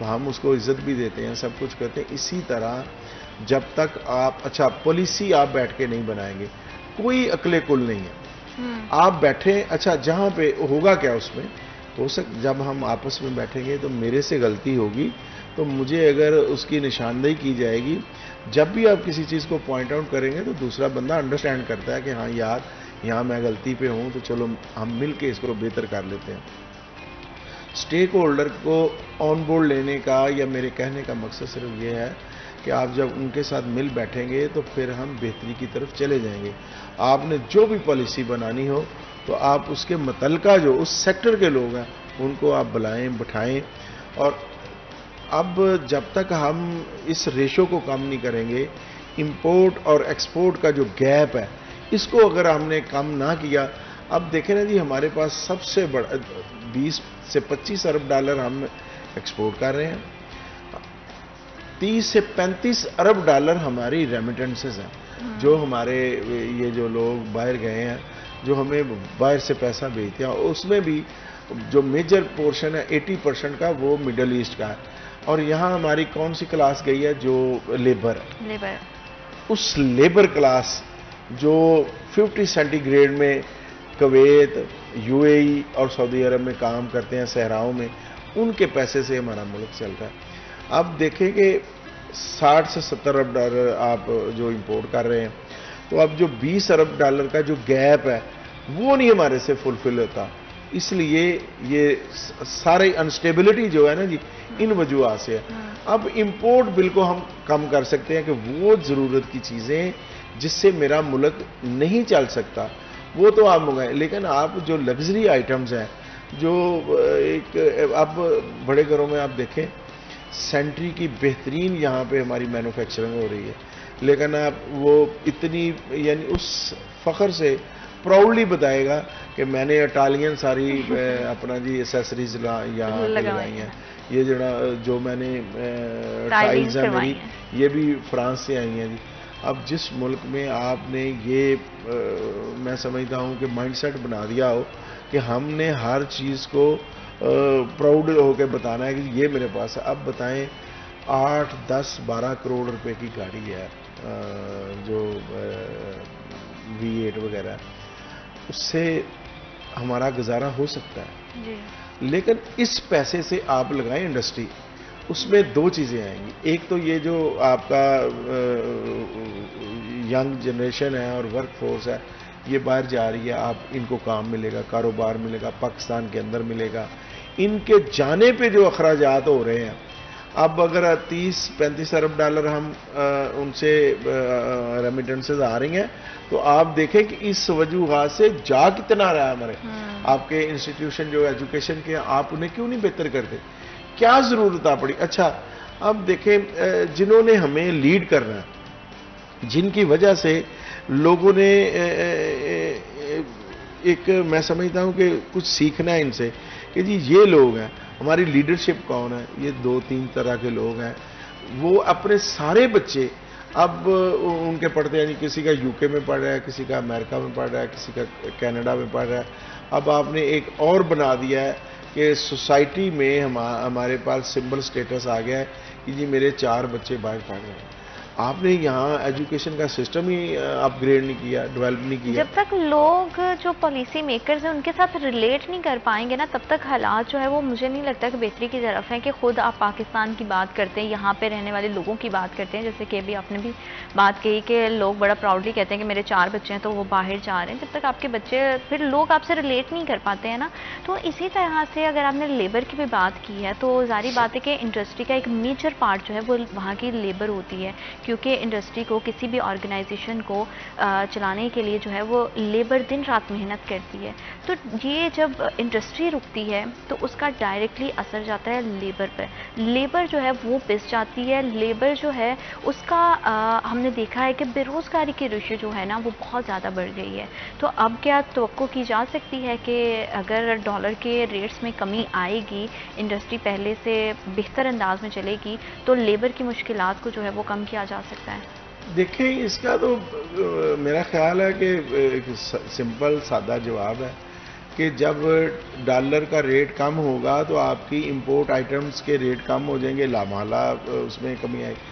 تو ہم اس کو عزت بھی دیتے ہیں، سب کچھ کرتے ہیں. اسی طرح جب تک آپ اچھا پالیسی آپ بیٹھ کے نہیں بنائیں گے، کوئی عقل کل نہیں ہے. آپ بیٹھیں، اچھا جہاں پہ ہوگا کیا اس میں ہو جب ہم آپس میں بیٹھیں گے تو میرے سے غلطی ہوگی تو مجھے اگر اس کی نشاندہی کی جائے گی، جب بھی آپ کسی چیز کو پوائنٹ آؤٹ کریں گے تو دوسرا بندہ انڈرسٹینڈ کرتا ہے کہ ہاں یار یہاں میں غلطی پہ ہوں، تو چلو ہم مل کے اس کو بہتر کر لیتے ہیں. اسٹیک ہولڈر کو آن بورڈ لینے کا یا میرے کہنے کا مقصد صرف یہ ہے کہ آپ جب ان کے ساتھ مل بیٹھیں گے تو پھر ہم بہتری کی طرف چلے جائیں گے. آپ نے جو بھی پالیسی بنانی ہو تو آپ اس کے متعلقہ جو اس سیکٹر کے لوگ ہیں ان کو آپ بلائیں بٹھائیں. اور اب جب تک ہم اس ریشو کو کم نہیں کریں گے، امپورٹ اور ایکسپورٹ کا جو گیپ ہے اس کو اگر ہم نے کم نہ کیا، اب دیکھیں نا جی ہمارے پاس سب سے بڑا 20 سے 25 ارب ڈالر ہم ایکسپورٹ کر رہے ہیں، 30 سے 35 ارب ڈالر ہماری ریمیٹنسز ہیں، جو ہمارے یہ جو لوگ باہر گئے ہیں جو ہمیں باہر سے پیسہ بھیجتے ہیں، اس میں بھی جو میجر پورشن ہے 80% کا وہ مڈل ایسٹ کا ہے. اور یہاں ہماری کون سی کلاس گئی ہے؟ جو لیبر ہے. اس لیبر کلاس جو 50 سینٹی گریڈ میں کویت، یو اے ای اور سعودی عرب میں کام کرتے ہیں صحراؤں میں، ان کے پیسے سے ہمارا ملک چلتا ہے. اب دیکھیں کہ 60 سے 70 ارب ڈالر آپ جو امپورٹ کر رہے ہیں، تو اب جو 20 ارب ڈالر کا جو گیپ ہے وہ نہیں ہمارے سے فلفل ہوتا. اس لیے یہ سارے انسٹیبلٹی جو ہے نا جی ان وجوہات سے ہے. اب امپورٹ بل کو ہم کم کر سکتے ہیں کہ وہ ضرورت کی چیزیں جس سے میرا ملک نہیں چل سکتا وہ تو آپ منگائیں، لیکن آپ جو لگژری آئٹمز ہیں جو ایک اب بڑے گھروں میں آپ دیکھیں سینٹری کی بہترین یہاں پہ ہماری مینوفیکچرنگ ہو رہی ہے، لیکن آپ وہ اتنی یعنی اس فخر سے پراؤڈلی بتائے گا کہ میں نے اٹالین ساری اپنا جی ایسیسریز یہاں لگائی ہیں، یہ جو میں نے ٹائلز ہیں میری یہ بھی فرانس سے آئی ہیں جی. اب جس ملک میں آپ نے یہ میں سمجھتا ہوں کہ مائنڈ سیٹ بنا دیا ہو کہ ہم نے ہر چیز کو پراؤڈ ہو کے بتانا ہے کہ یہ میرے پاس ہے. اب بتائیں 8, 10, 12 کروڑ روپے کی گاڑی ہے جو V8 وغیرہ، اس سے ہمارا گزارا ہو سکتا ہے جی. لیکن اس پیسے سے آپ لگائیں انڈسٹری، اس میں دو چیزیں آئیں گی. ایک تو یہ جو آپ کا ینگ جنریشن ہے اور ورک فورس ہے یہ باہر جا رہی ہے، آپ ان کو کام ملے گا، کاروبار ملے گا، پاکستان کے اندر ملے گا. ان کے جانے پہ جو اخراجات ہو رہے ہیں، اب اگر 30-35 ارب ڈالر ہم ان سے ریمیٹنسز آ رہی ہیں تو آپ دیکھیں کہ اس وجوہات سے جا کتنا رہا ہے ہمارے آپ کے انسٹیٹیوشن جو ایجوکیشن کے، آپ انہیں کیوں نہیں بہتر کرتے؟ کیا ضرورت آ پڑی؟ اچھا اب دیکھیں جنہوں نے ہمیں لیڈ کرنا ہے، جن کی وجہ سے لوگوں نے ایک میں سمجھتا ہوں کہ کچھ سیکھنا ہے ان سے کہ جی یہ لوگ ہیں ہماری لیڈرشپ کون ہے. یہ 2-3 طرح کے لوگ ہیں، وہ اپنے سارے بچے اب ان کے پڑھتے ہیں، یعنی کسی کا UK میں پڑھ رہا ہے، کسی کا امریکہ میں پڑھ رہا ہے، کسی کا کینیڈا میں پڑھ رہا ہے. اب آپ نے ایک اور بنا دیا ہے کہ سوسائٹی میں ہمارے پاس سمبل سٹیٹس آ گیا ہے کہ جی میرے 4 بچے باہر پڑھ رہے ہیں. آپ نے یہاں ایجوکیشن کا سسٹم ہی اپ گریڈ نہیں کیا، ڈیولپ نہیں کیا. جب تک لوگ جو پالیسی میکرز ہیں ان کے ساتھ ریلیٹ نہیں کر پائیں گے نا، تب تک حالات جو ہے وہ مجھے نہیں لگتا کہ بہتری کی طرف ہیں. کہ خود آپ پاکستان کی بات کرتے ہیں، یہاں پہ رہنے والے لوگوں کی بات کرتے ہیں، جیسے کہ ابھی آپ نے بھی بات کہی کہ لوگ بڑا پراؤڈلی کہتے ہیں کہ میرے 4 بچے ہیں تو وہ باہر جا رہے ہیں. جب تک آپ کے بچے پھر لوگ آپ سے ریلیٹ نہیں کر پاتے ہیں نا. تو اسی طرح سے اگر آپ نے لیبر کی بھی بات کی ہے تو ظاہری بات ہے کہ انڈسٹری کا ایک میجر پارٹ جو ہے وہ وہاں کی لیبر ہوتی ہے، کیونکہ انڈسٹری کو کسی بھی آرگنائزیشن کو چلانے کے لیے جو ہے وہ لیبر دن رات محنت کرتی ہے. تو یہ جب انڈسٹری رکتی ہے تو اس کا ڈائریکٹلی اثر جاتا ہے لیبر پر. لیبر جو ہے وہ پس جاتی ہے. لیبر جو ہے اس کا ہم نے دیکھا ہے کہ بے روزگاری کی ریشو جو ہے نا وہ بہت زیادہ بڑھ گئی ہے. تو اب کیا توقع کی جا سکتی ہے کہ اگر ڈالر کے ریٹس میں کمی آئے گی، انڈسٹری پہلے سے بہتر انداز میں چلے گی تو لیبر کی مشکلات کو جو ہے وہ کم کیا جا سکتا ہے؟ دیکھیں اس کا تو میرا خیال ہے کہ ایک سمپل سادہ جواب ہے کہ جب ڈالر کا ریٹ کم ہوگا تو آپ کی امپورٹ آئٹمز کے ریٹ کم ہو جائیں گے، لامحالہ اس میں کمی آئے گی۔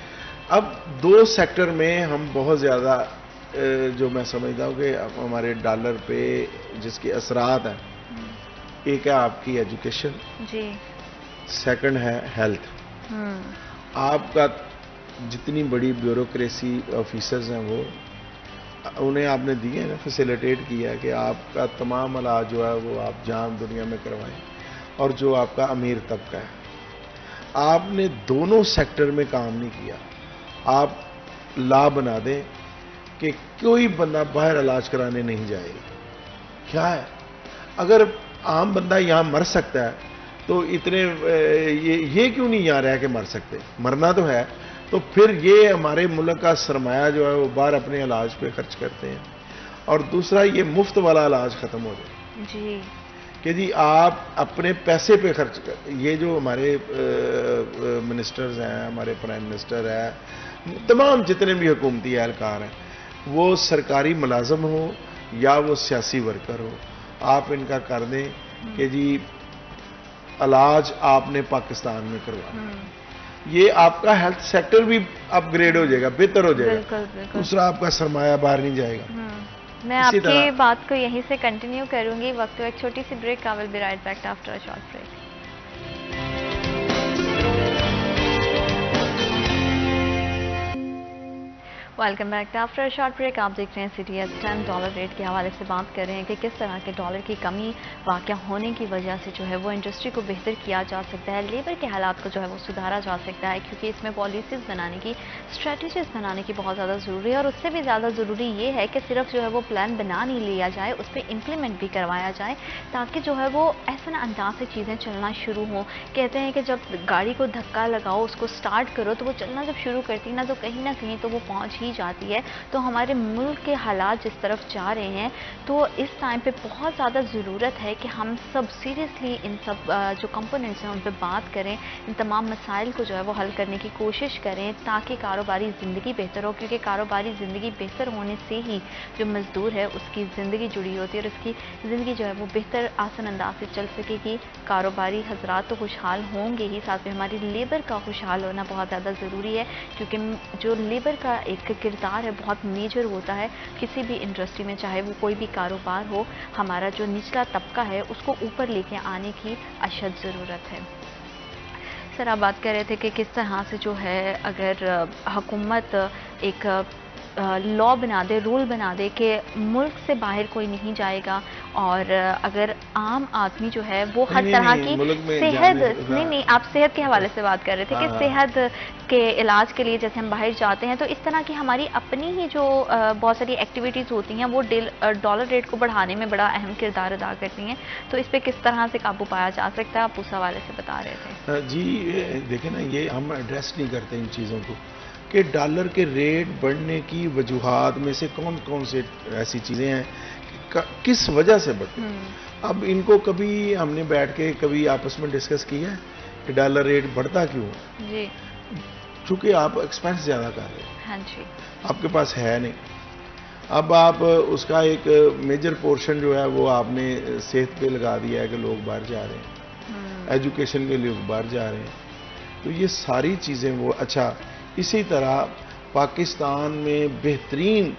اب دو سیکٹر میں ہم بہت زیادہ جو میں سمجھتا ہوں کہ ہمارے ڈالر پہ جس کے اثرات ہیں، ایک ہے آپ کی ایجوکیشن، جی، سیکنڈ ہے ہیلتھ۔ آپ کا جتنی بڑی بیوروکریسی آفیسرز ہیں وہ انہیں آپ نے دیے نا، فیسیلیٹیٹ کیا کہ آپ کا تمام علاج جو ہے وہ آپ جہاں دنیا میں کروائیں، اور جو آپ کا امیر طبقہ ہے، آپ نے دونوں سیکٹر میں کام نہیں کیا۔ آپ لا بنا دیں کہ کوئی بندہ باہر علاج کرانے نہیں جائے گا۔ کیا ہے، اگر عام بندہ یہاں مر سکتا ہے تو اتنے یہ کیوں نہیں یہاں رہ کے مر سکتے؟ مرنا تو ہے، تو پھر یہ ہمارے ملک کا سرمایہ جو ہے وہ باہر اپنے علاج پہ خرچ کرتے ہیں۔ اور دوسرا یہ مفت والا علاج ختم ہو جائے جی، کہ جی آپ اپنے پیسے پہ خرچ کر۔ یہ جو ہمارے منسٹرز ہیں، ہمارے پرائم منسٹر ہے، تمام جتنے بھی حکومتی اہلکار ہیں، وہ سرکاری ملازم ہو یا وہ سیاسی ورکر ہو، آپ ان کا کر دیں کہ جی علاج آپ نے پاکستان میں کروانا۔ یہ آپ کا ہیلتھ سیکٹر بھی اپ گریڈ ہو جائے گا، بہتر ہو جائے گا۔ دوسرا آپ کا سرمایہ باہر نہیں جائے گا۔ میں آپ کی بات کو یہیں سے کنٹینیو کروں گی۔ وقت ایک چھوٹی سی break, I will be right back after a short break۔ Welcome back after a short break. آپ دیکھ رہے ہیں سٹی ایس 10۔ ڈالر ریٹ کے حوالے سے بات کر رہے ہیں کہ کس طرح کے ڈالر کی کمی واقع ہونے کی وجہ سے جو ہے وہ انڈسٹری کو بہتر کیا جا سکتا ہے، لیبر کے حالات کو جو ہے وہ سدھارا جا سکتا ہے، کیونکہ اس میں پالیسیز بنانے کی، اسٹریٹجیز بنانے کی بہت زیادہ ضروری ہے۔ اور اس سے بھی زیادہ ضروری یہ ہے کہ صرف جو ہے وہ پلان بنا نہیں لیا جائے، اس پہ امپلیمنٹ بھی کروایا جائے، تاکہ جو ہے وہ ایسا انداز سے چیزیں چلنا شروع ہوں۔ کہتے ہیں کہ جب گاڑی کو دھکا لگاؤ، اس کو سٹارٹ کرو، تو وہ چلنا جب شروع کرتی ہے نا، تو کہیں نہ کہیں تو وہ پہنچ ہی جاتی ہے۔ تو ہمارے ملک کے حالات جس طرف جا رہے ہیں، تو اس ٹائم پہ بہت زیادہ ضرورت ہے کہ ہم سب سیریسلی ان سب جو کمپوننٹس ہیں ان پہ بات کریں، ان تمام مسائل کو جو ہے وہ حل کرنے کی کوشش کریں، تاکہ کاروباری زندگی بہتر ہو، کیونکہ کاروباری زندگی بہتر ہونے سے ہی جو مزدور ہے اس کی زندگی جڑی ہوتی ہے، اور اس کی زندگی جو ہے وہ بہتر آسان انداز سے چل سکے گی۔ کاروباری حضرات تو خوشحال ہوں گے ہی، ساتھ میں ہماری لیبر کا خوشحال ہونا بہت زیادہ ضروری ہے، کیونکہ جو لیبر کا ایک کردار ہے بہت میجر ہوتا ہے کسی بھی انڈسٹری میں، چاہے وہ کوئی بھی کاروبار ہو۔ ہمارا جو نچلا طبقہ ہے اس کو اوپر لے کے آنے کی اشد ضرورت ہے۔ سر، آپ بات کر رہے تھے کہ کس طرح سے جو ہے اگر حکومت ایک لا بنا دے، رول بنا دے کہ ملک سے باہر کوئی نہیں جائے گا، اور اگر عام آدمی جو ہے وہ ہر طرح کی صحت، نہیں آپ صحت کے حوالے سے بات کر رہے تھے کہ صحت کے علاج کے لیے جیسے ہم باہر جاتے ہیں، تو اس طرح کی ہماری اپنی ہی جو بہت ساری ایکٹیویٹیز ہوتی ہیں وہ ڈالر ریٹ کو بڑھانے میں بڑا اہم کردار ادا کرتی ہیں، تو اس پہ کس طرح سے قابو پایا جا سکتا ہے؟ آپ اس حوالے سے بتا رہے تھے۔ جی دیکھیں نا، یہ ہم ایڈریس نہیں کرتے ان چیزوں کو کہ ڈالر کے ریٹ بڑھنے کی وجوہات میں سے کون کون سے ایسی چیزیں ہیں، کس وجہ سے بڑھتے ہیں۔ اب ان کو کبھی ہم نے بیٹھ کے کبھی آپس میں ڈسکس کیا ہے کہ ڈالر ریٹ بڑھتا کیوں ہے؟ جی، چونکہ آپ ایکسپینس زیادہ کر رہے ہیں، ہاں جی، آپ کے پاس ہے نہیں۔ اب آپ اس کا ایک میجر پورشن جو ہے وہ آپ نے صحت پہ لگا دیا ہے کہ لوگ باہر جا رہے ہیں، ایجوکیشن کے لیے باہر جا رہے ہیں، تو یہ ساری چیزیں وہ اچھا۔ اسی طرح پاکستان میں بہترین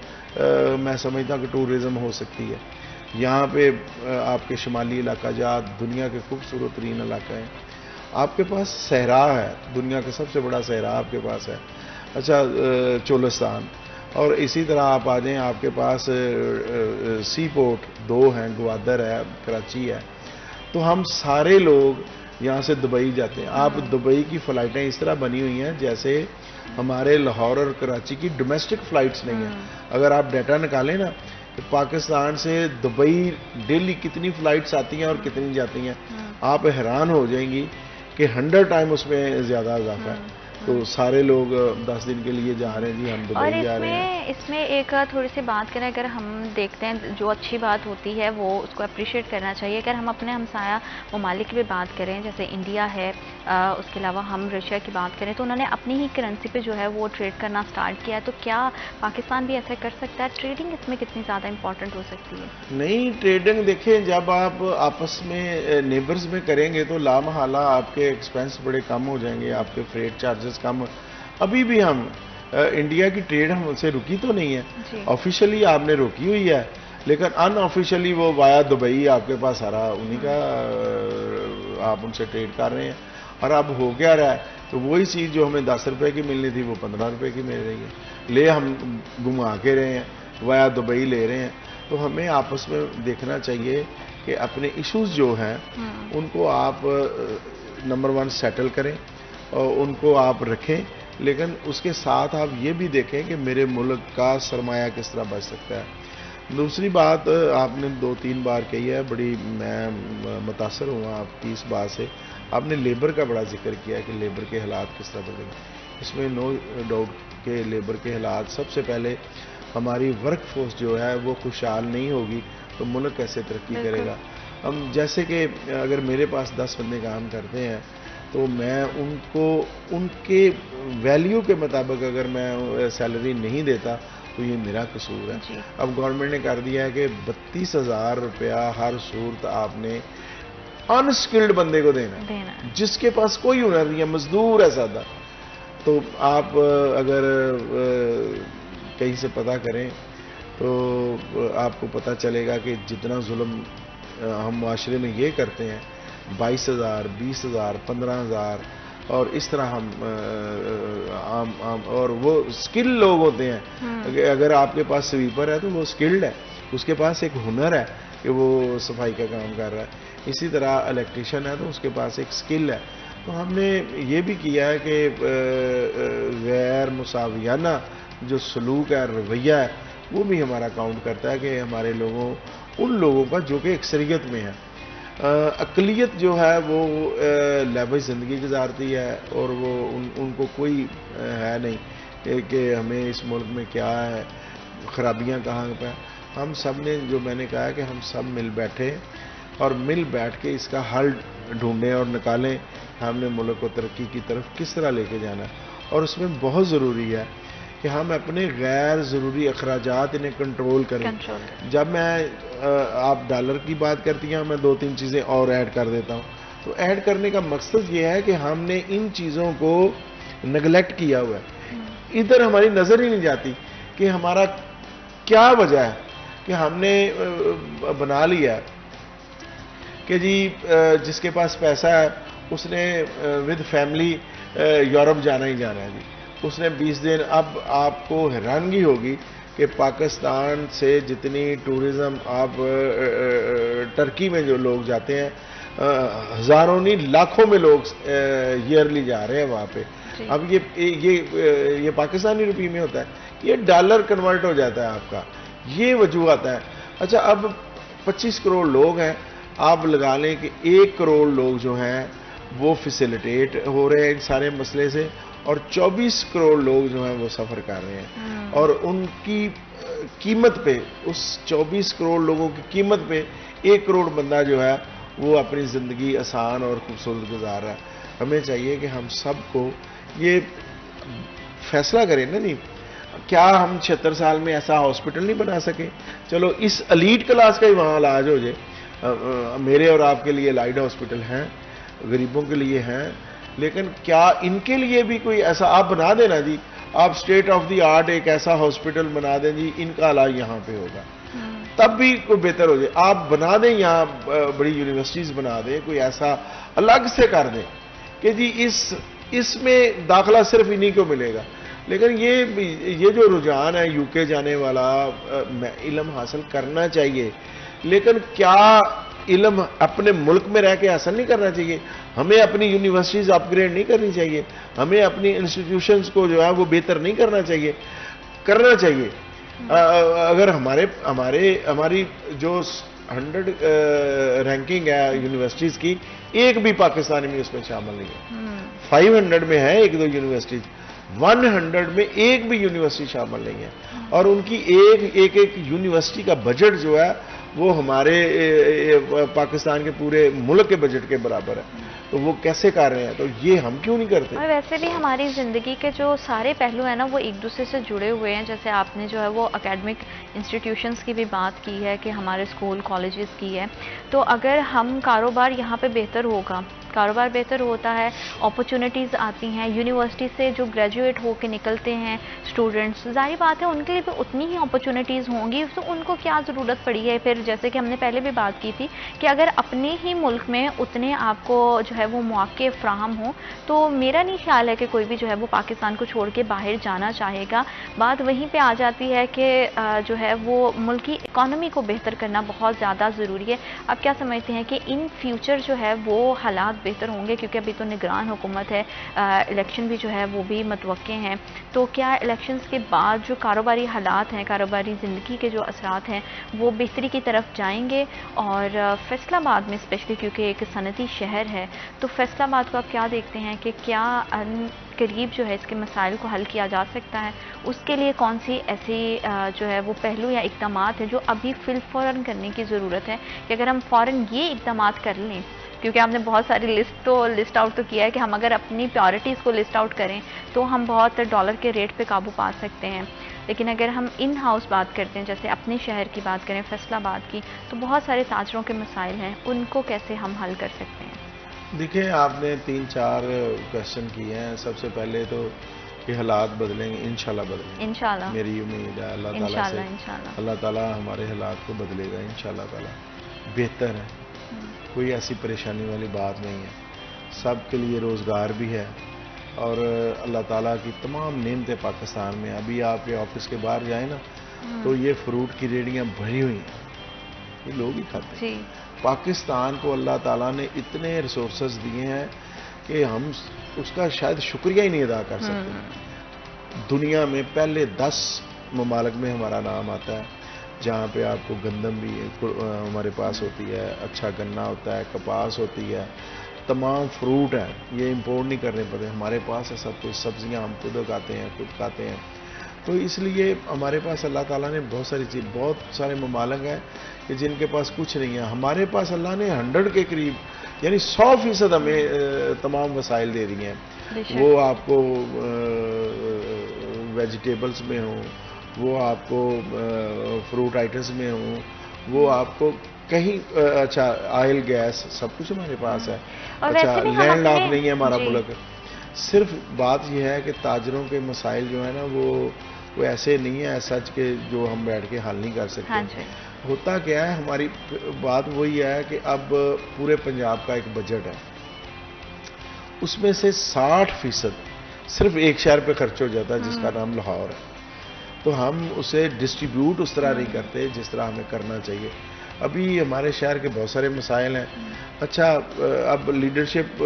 میں سمجھتا کہ ٹورزم ہو سکتی ہے۔ یہاں پہ آپ کے شمالی علاقہ جات دنیا کے خوبصورت ترین علاقہ ہیں، آپ کے پاس صحرا ہے، دنیا کا سب سے بڑا صحرا آپ کے پاس ہے، اچھا چولستان، اور اسی طرح آپ آ جائیں، آپ کے پاس سی پورٹ 2 ہیں، گوادر ہے، کراچی ہے، تو ہم سارے لوگ یہاں سے دبئی جاتے ہیں۔ آپ دبئی کی فلائٹیں اس طرح بنی ہوئی ہیں جیسے ہمارے لاہور اور کراچی کی ڈومیسٹک فلائٹس نہیں ہیں۔ اگر آپ ڈیٹا نکالیں نا کہ پاکستان سے دبئی ڈیلی کتنی فلائٹس آتی ہیں اور کتنی جاتی ہیں، آپ حیران ہو جائیں گی کہ 100 ٹائم اس میں زیادہ اضافہ ہے۔ تو سارے لوگ 10 دن کے لیے جا رہے ہیں جی، ہم دبئی جا رہے ہیں۔ اس میں ایک تھوڑی سی بات کریں، اگر ہم دیکھتے ہیں جو اچھی بات ہوتی ہے وہ اس کو اپریشیٹ کرنا چاہیے۔ اگر ہم اپنے ہمسایہ ممالک کی بھی بات کریں، جیسے انڈیا ہے، اس کے علاوہ ہم رشیا کی بات کریں، تو انہوں نے اپنی ہی کرنسی پہ جو ہے وہ ٹریڈ کرنا سٹارٹ کیا ہے، تو کیا پاکستان بھی ایسا کر سکتا ہے؟ ٹریڈنگ اس میں کتنی زیادہ امپورٹنٹ ہو سکتی ہے؟ نہیں، ٹریڈنگ دیکھیں، جب آپ آپس میں نیبرز میں کریں گے تو لامحالہ آپ کے ایکسپینس بڑے کم ہو جائیں گے، آپ کے فریٹ چارجز کم۔ ابھی بھی ہم انڈیا کی ٹریڈ ہم سے رکی تو نہیں ہے، آفیشلی آپ نے روکی ہوئی ہے، لیکن ان آفیشلی وہ وایا دبئی آپ کے پاس آ رہا، انہی کا آپ ان سے ٹریڈ کر رہے ہیں۔ اور اب ہو گیا رہا ہے تو وہی چیز جو ہمیں 10 روپے کی ملنی تھی وہ 15 روپے کی مل رہی ہے، لے ہم گھما کے رہے ہیں، وایا دبئی لے رہے ہیں۔ تو ہمیں آپس میں دیکھنا چاہیے کہ اپنے ایشوز جو ہیں ان کو آپ نمبر 1 سیٹل کریں اور ان کو آپ رکھیں، لیکن اس کے ساتھ آپ یہ بھی دیکھیں کہ میرے ملک کا سرمایہ کس طرح بچ سکتا ہے۔ دوسری بات آپ نے 2-3 بار کہی ہے، بڑی میں متاثر ہوا آپ کی اس بات سے، آپ نے لیبر کا بڑا ذکر کیا کہ لیبر کے حالات کس طرح بدلیں گے۔ اس میں نو ڈاؤٹ کہ لیبر کے حالات، سب سے پہلے ہماری ورک فورس جو ہے وہ خوشحال نہیں ہوگی تو ملک کیسے ترقی کرے گا۔ ہم جیسے کہ اگر میرے پاس 10 بندے کام کرتے ہیں تو میں ان کو ان کے ویلیو کے مطابق اگر میں سیلری نہیں دیتا تو یہ میرا قصور ہے۔ اب گورنمنٹ نے کر دیا ہے کہ 32,000 روپیہ ہر صورت آپ نے انسکلڈ بندے کو دینا ہے، جس کے پاس کوئی ہنر نہیں ہے، مزدور ہے سادہ۔ تو آپ اگر کہیں سے پتہ کریں تو آپ کو پتہ چلے گا کہ جتنا ظلم ہم معاشرے میں یہ کرتے ہیں، 22,000 20,000 15,000 اور اس طرح ہم اور وہ سکل لوگ ہوتے ہیں۔ اگر آپ کے پاس سویپر ہے تو وہ سکلڈ ہے، اس کے پاس ایک ہنر ہے کہ وہ صفائی کا کام کر رہا ہے۔ اسی طرح الیکٹریشین ہے تو اس کے پاس ایک سکل ہے۔ تو ہم نے یہ بھی کیا ہے کہ غیر مساویانہ جو سلوک ہے، رویہ ہے، وہ بھی ہمارا کاؤنٹ کرتا ہے کہ ہمارے لوگوں، ان لوگوں کا جو کہ اکثریت میں ہے، اقلیت جو ہے وہ لیبش زندگی گزارتی ہے اور وہ ان کو کوئی ہے نہیں کہ ہمیں اس ملک میں کیا ہے، خرابیاں کہاں پہ۔ ہم سب نے، جو میں نے کہا ہے کہ ہم سب مل بیٹھے اور مل بیٹھ کے اس کا حل ڈھونڈیں اور نکالیں، ہم نے ملک کو ترقی کی طرف کس طرح لے کے جانا ہے۔ اور اس میں بہت ضروری ہے کہ ہم اپنے غیر ضروری اخراجات انہیں کنٹرول کریں۔ جب میں آپ ڈالر کی بات کرتی ہیں، میں 2-3 چیزیں اور ایڈ کر دیتا ہوں۔ تو ایڈ کرنے کا مقصد یہ ہے کہ ہم نے ان چیزوں کو نگلیکٹ کیا ہوا ہے، ادھر ہماری نظر ہی نہیں جاتی کہ ہمارا کیا وجہ ہے کہ ہم نے بنا لیا کہ جی جس کے پاس پیسہ ہے اس نے ود فیملی یورپ جانا ہی جانا ہے جی، اس نے 20 دن۔ اب آپ کو حیرانگی ہوگی کہ پاکستان سے جتنی ٹورزم، آپ ٹرکی میں جو لوگ جاتے ہیں، ہزاروں نہیں لاکھوں میں لوگ ایئرلی جا رہے ہیں وہاں پہ۔ اب یہ پاکستانی روپی میں ہوتا ہے، یہ ڈالر کنورٹ ہو جاتا ہے آپ کا، یہ وجوہات ہے۔ اچھا، اب 25 کروڑ لوگ ہیں، آپ لگا لیں کہ 1 کروڑ لوگ جو ہیں وہ فیسیلیٹیٹ ہو رہے ہیں ان سارے مسئلے سے، اور 24 کروڑ لوگ جو ہیں وہ سفر کر رہے ہیں، اور ان کی قیمت پہ، اس 24 کروڑ لوگوں کی قیمت پہ 1 کروڑ بندہ جو ہے وہ اپنی زندگی آسان اور خوبصورت گزار رہا ہے۔ ہمیں چاہیے کہ ہم سب کو یہ فیصلہ کریں نا جی، کیا ہم 76 سال میں ایسا ہاسپٹل نہیں بنا سکے؟ چلو اس ایلیٹ کلاس کا ہی وہاں علاج ہو جائے۔ میرے اور آپ کے لیے لائٹ ہاسپٹل ہیں، غریبوں کے لیے ہیں، لیکن کیا ان کے لیے بھی کوئی ایسا آپ بنا دینا جی، آپ اسٹیٹ آف دی آرٹ ایک ایسا ہاسپٹل بنا دیں جی، ان کا علاج یہاں پہ ہوگا، تب بھی کوئی بہتر ہو جائے۔ آپ بنا دیں یہاں بڑی یونیورسٹیز بنا دیں، کوئی ایسا الگ سے کر دیں کہ جی اس میں داخلہ صرف انہی کو ملے گا۔ لیکن یہ جو رجحان ہے یو کے جانے والا، علم حاصل کرنا چاہیے، لیکن کیا علم اپنے ملک میں رہ کے حاصل نہیں کرنا چاہیے؟ ہمیں اپنی یونیورسٹیز اپ گریڈ نہیں کرنی چاہیے؟ ہمیں اپنی انسٹیٹیوشنز کو جو ہے وہ بہتر نہیں کرنا چاہیے؟ کرنا چاہیے۔ اگر ہماری جو 100 رینکنگ ہے یونیورسٹیز کی، ایک بھی پاکستانی میں اس میں شامل نہیں ہے. 500 میں ہے ایک دو یونیورسٹیز، 100 میں ایک بھی یونیورسٹی شامل نہیں ہے. اور ان کی ایک یونیورسٹی کا بجٹ جو ہے وہ ہمارے پاکستان کے پورے ملک کے بجٹ کے برابر ہے. تو وہ کیسے کر رہے ہیں؟ تو یہ ہم کیوں نہیں کرتے؟ اور ویسے بھی ہماری زندگی کے جو سارے پہلو ہیں نا وہ ایک دوسرے سے جڑے ہوئے ہیں. جیسے آپ نے جو ہے وہ اکیڈمک انسٹیٹیوشنز کی بھی بات کی ہے کہ ہمارے اسکول کالجز کی ہے. تو اگر ہم کاروبار یہاں پہ بہتر ہوگا، کاروبار بہتر ہوتا ہے، اپرچونٹیز آتی ہیں، یونیورسٹی سے جو گریجویٹ ہو کے نکلتے ہیں اسٹوڈنٹس، ظاہر بات ہے ان کے لیے بھی اتنی ہی اپرچونٹیز ہوں گی. تو ان کو کیا ضرورت پڑی ہے پھر، جیسے کہ ہم نے پہلے بھی بات کی تھی کہ اگر اپنے ہی ملک میں اتنے آپ کو جو ہے وہ مواقع فراہم ہوں تو میرا نہیں خیال ہے کہ کوئی بھی جو ہے وہ پاکستان کو چھوڑ کے باہر جانا چاہے گا. بات وہیں پہ آ جاتی ہے کہ جو ہے وہ ملکی اکانومی کو بہتر کرنا بہت زیادہ ضروری ہے. آپ کیا سمجھتے ہیں کہ ان فیوچر جو ہے وہ حالات بہتر ہوں گے؟ کیونکہ ابھی تو نگران حکومت ہے، الیکشن بھی جو ہے وہ بھی متوقع ہیں. تو کیا الیکشنز کے بعد جو کاروباری حالات ہیں، کاروباری زندگی کے جو اثرات ہیں وہ بہتری کی طرف جائیں گے؟ اور فیصل آباد میں اسپیشلی کیونکہ ایک صنعتی شہر ہے، تو فیصل آباد کو آپ کیا دیکھتے ہیں کہ کیا قریب جو ہے اس کے مسائل کو حل کیا جا سکتا ہے؟ اس کے لیے کون سی ایسی جو ہے وہ پہلو یا اقدامات ہیں جو ابھی فوراً کرنے کی ضرورت ہے کہ اگر ہم فوراً یہ اقدامات کر لیں؟ کیونکہ آپ نے بہت ساری لسٹ آؤٹ تو کیا ہے کہ ہم اگر اپنی پریورٹیز کو لسٹ آؤٹ کریں تو ہم بہت ڈالر کے ریٹ پہ قابو پا سکتے ہیں. لیکن اگر ہم ان ہاؤس بات کرتے ہیں، جیسے اپنے شہر کی بات کریں، فیصل آباد کی، تو بہت سارے تاجروں کے مسائل ہیں، ان کو کیسے ہم حل کر سکتے ہیں؟ دیکھیں، آپ نے 3-4 کویشچن کیے ہیں. سب سے پہلے تو کہ حالات بدلیں گے، انشاءاللہ بدلیں گے. انشاءاللہ میری امید ہے اللہ تعالیٰ سے، اللہ تعالیٰ ہمارے حالات کو بدلے گا انشاءاللہ تعالیٰ. بہتر ہے، کوئی ایسی پریشانی والی بات نہیں ہے. سب کے لیے روزگار بھی ہے اور اللہ تعالیٰ کی تمام نعمتیں پاکستان میں. ابھی آپ کے آفس کے باہر جائیں نا تو یہ فروٹ کی ریڑیاں بھری ہوئی ہیں، یہ لوگ ہی کھاتے ہیں. پاکستان کو اللہ تعالیٰ نے اتنے ریسورسز دیے ہیں کہ ہم اس کا شاید شکریہ ہی نہیں ادا کر سکتے. دنیا میں پہلے 10 ممالک میں ہمارا نام آتا ہے جہاں پہ آپ کو گندم بھی ہمارے پاس ہوتی ہے، اچھا گنا ہوتا ہے، کپاس ہوتی ہے، تمام فروٹ ہیں، یہ امپورٹ نہیں کرنے پڑتے، ہمارے پاس ہے سب کچھ. سبزیاں ہم خود اگاتے ہیں، خود کھاتے ہیں. تو اس لیے ہمارے پاس اللہ تعالیٰ نے بہت ساری چیز، بہت سارے ممالک ہیں کہ جن کے پاس کچھ نہیں ہے. ہمارے پاس اللہ نے 100 کے قریب یعنی 100% ہمیں تمام وسائل دے دیے ہیں. وہ آپ کو ویجیٹیبلز میں ہوں، وہ آپ کو فروٹ آئٹمز میں ہوں، وہ آپ کو کہیں اچھا آئل گیس سب کچھ ہمارے پاس ہے. اچھا لینڈ لاک نہیں ہے ہمارا ملک. صرف بات یہ ہے کہ تاجروں کے مسائل جو ہے نا وہ ایسے نہیں ہے سچ کہ جو ہم بیٹھ کے حل نہیں کر سکتے. ہوتا کیا ہے، ہماری بات وہی ہے کہ اب پورے پنجاب کا ایک بجٹ ہے، اس میں سے 60% صرف ایک شہر پہ خرچ ہو جاتا ہے جس کا نام لاہور ہے. تو ہم اسے ڈسٹریبیوٹ اس طرح نہیں کرتے جس طرح ہمیں کرنا چاہیے. ابھی ہمارے شہر کے بہت سارے مسائل ہیں. اچھا اب لیڈرشپ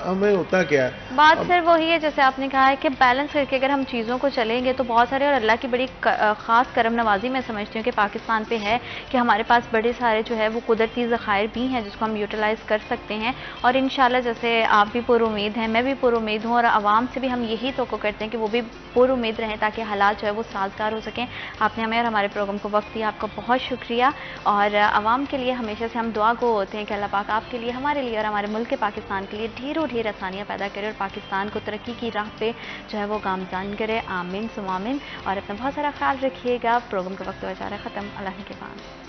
ہمیں ہوتا کیا ہے، بات سر وہی ہے جیسے آپ نے کہا ہے کہ بیلنس کر کے اگر ہم چیزوں کو چلیں گے تو بہت سارے، اور اللہ کی بڑی خاص کرم نوازی میں سمجھتی ہوں کہ پاکستان پہ ہے کہ ہمارے پاس بڑے سارے جو ہے وہ قدرتی ذخائر بھی ہیں جس کو ہم یوٹیلائز کر سکتے ہیں. اور انشاءاللہ جیسے آپ بھی پر امید ہیں، میں بھی پر امید ہوں، اور عوام سے بھی ہم یہی توقع کرتے ہیں کہ وہ بھی پر امید رہیں تاکہ حالات جو ہے وہ سازگار ہو سکیں. آپ نے ہمیں اور ہمارے پروگرام کو وقت دیا، آپ کا بہت شکریہ. اور عوام کے لیے ہمیشہ سے ہم دعا گو ہوتے ہیں کہ اللہ پاک آپ کے لیے، ہمارے لیے اور ہمارے ملک پاکستان کے لیے ڈھیر آسانیاں پیدا کرے اور پاکستان کو ترقی کی راہ پہ جو ہے وہ گامزن کرے. آمین ثم آمین. اور اپنا بہت سارا خیال رکھیے گا. پروگرام کا وقت ہو جا رہا ہے ختم. اللہ کے بعد.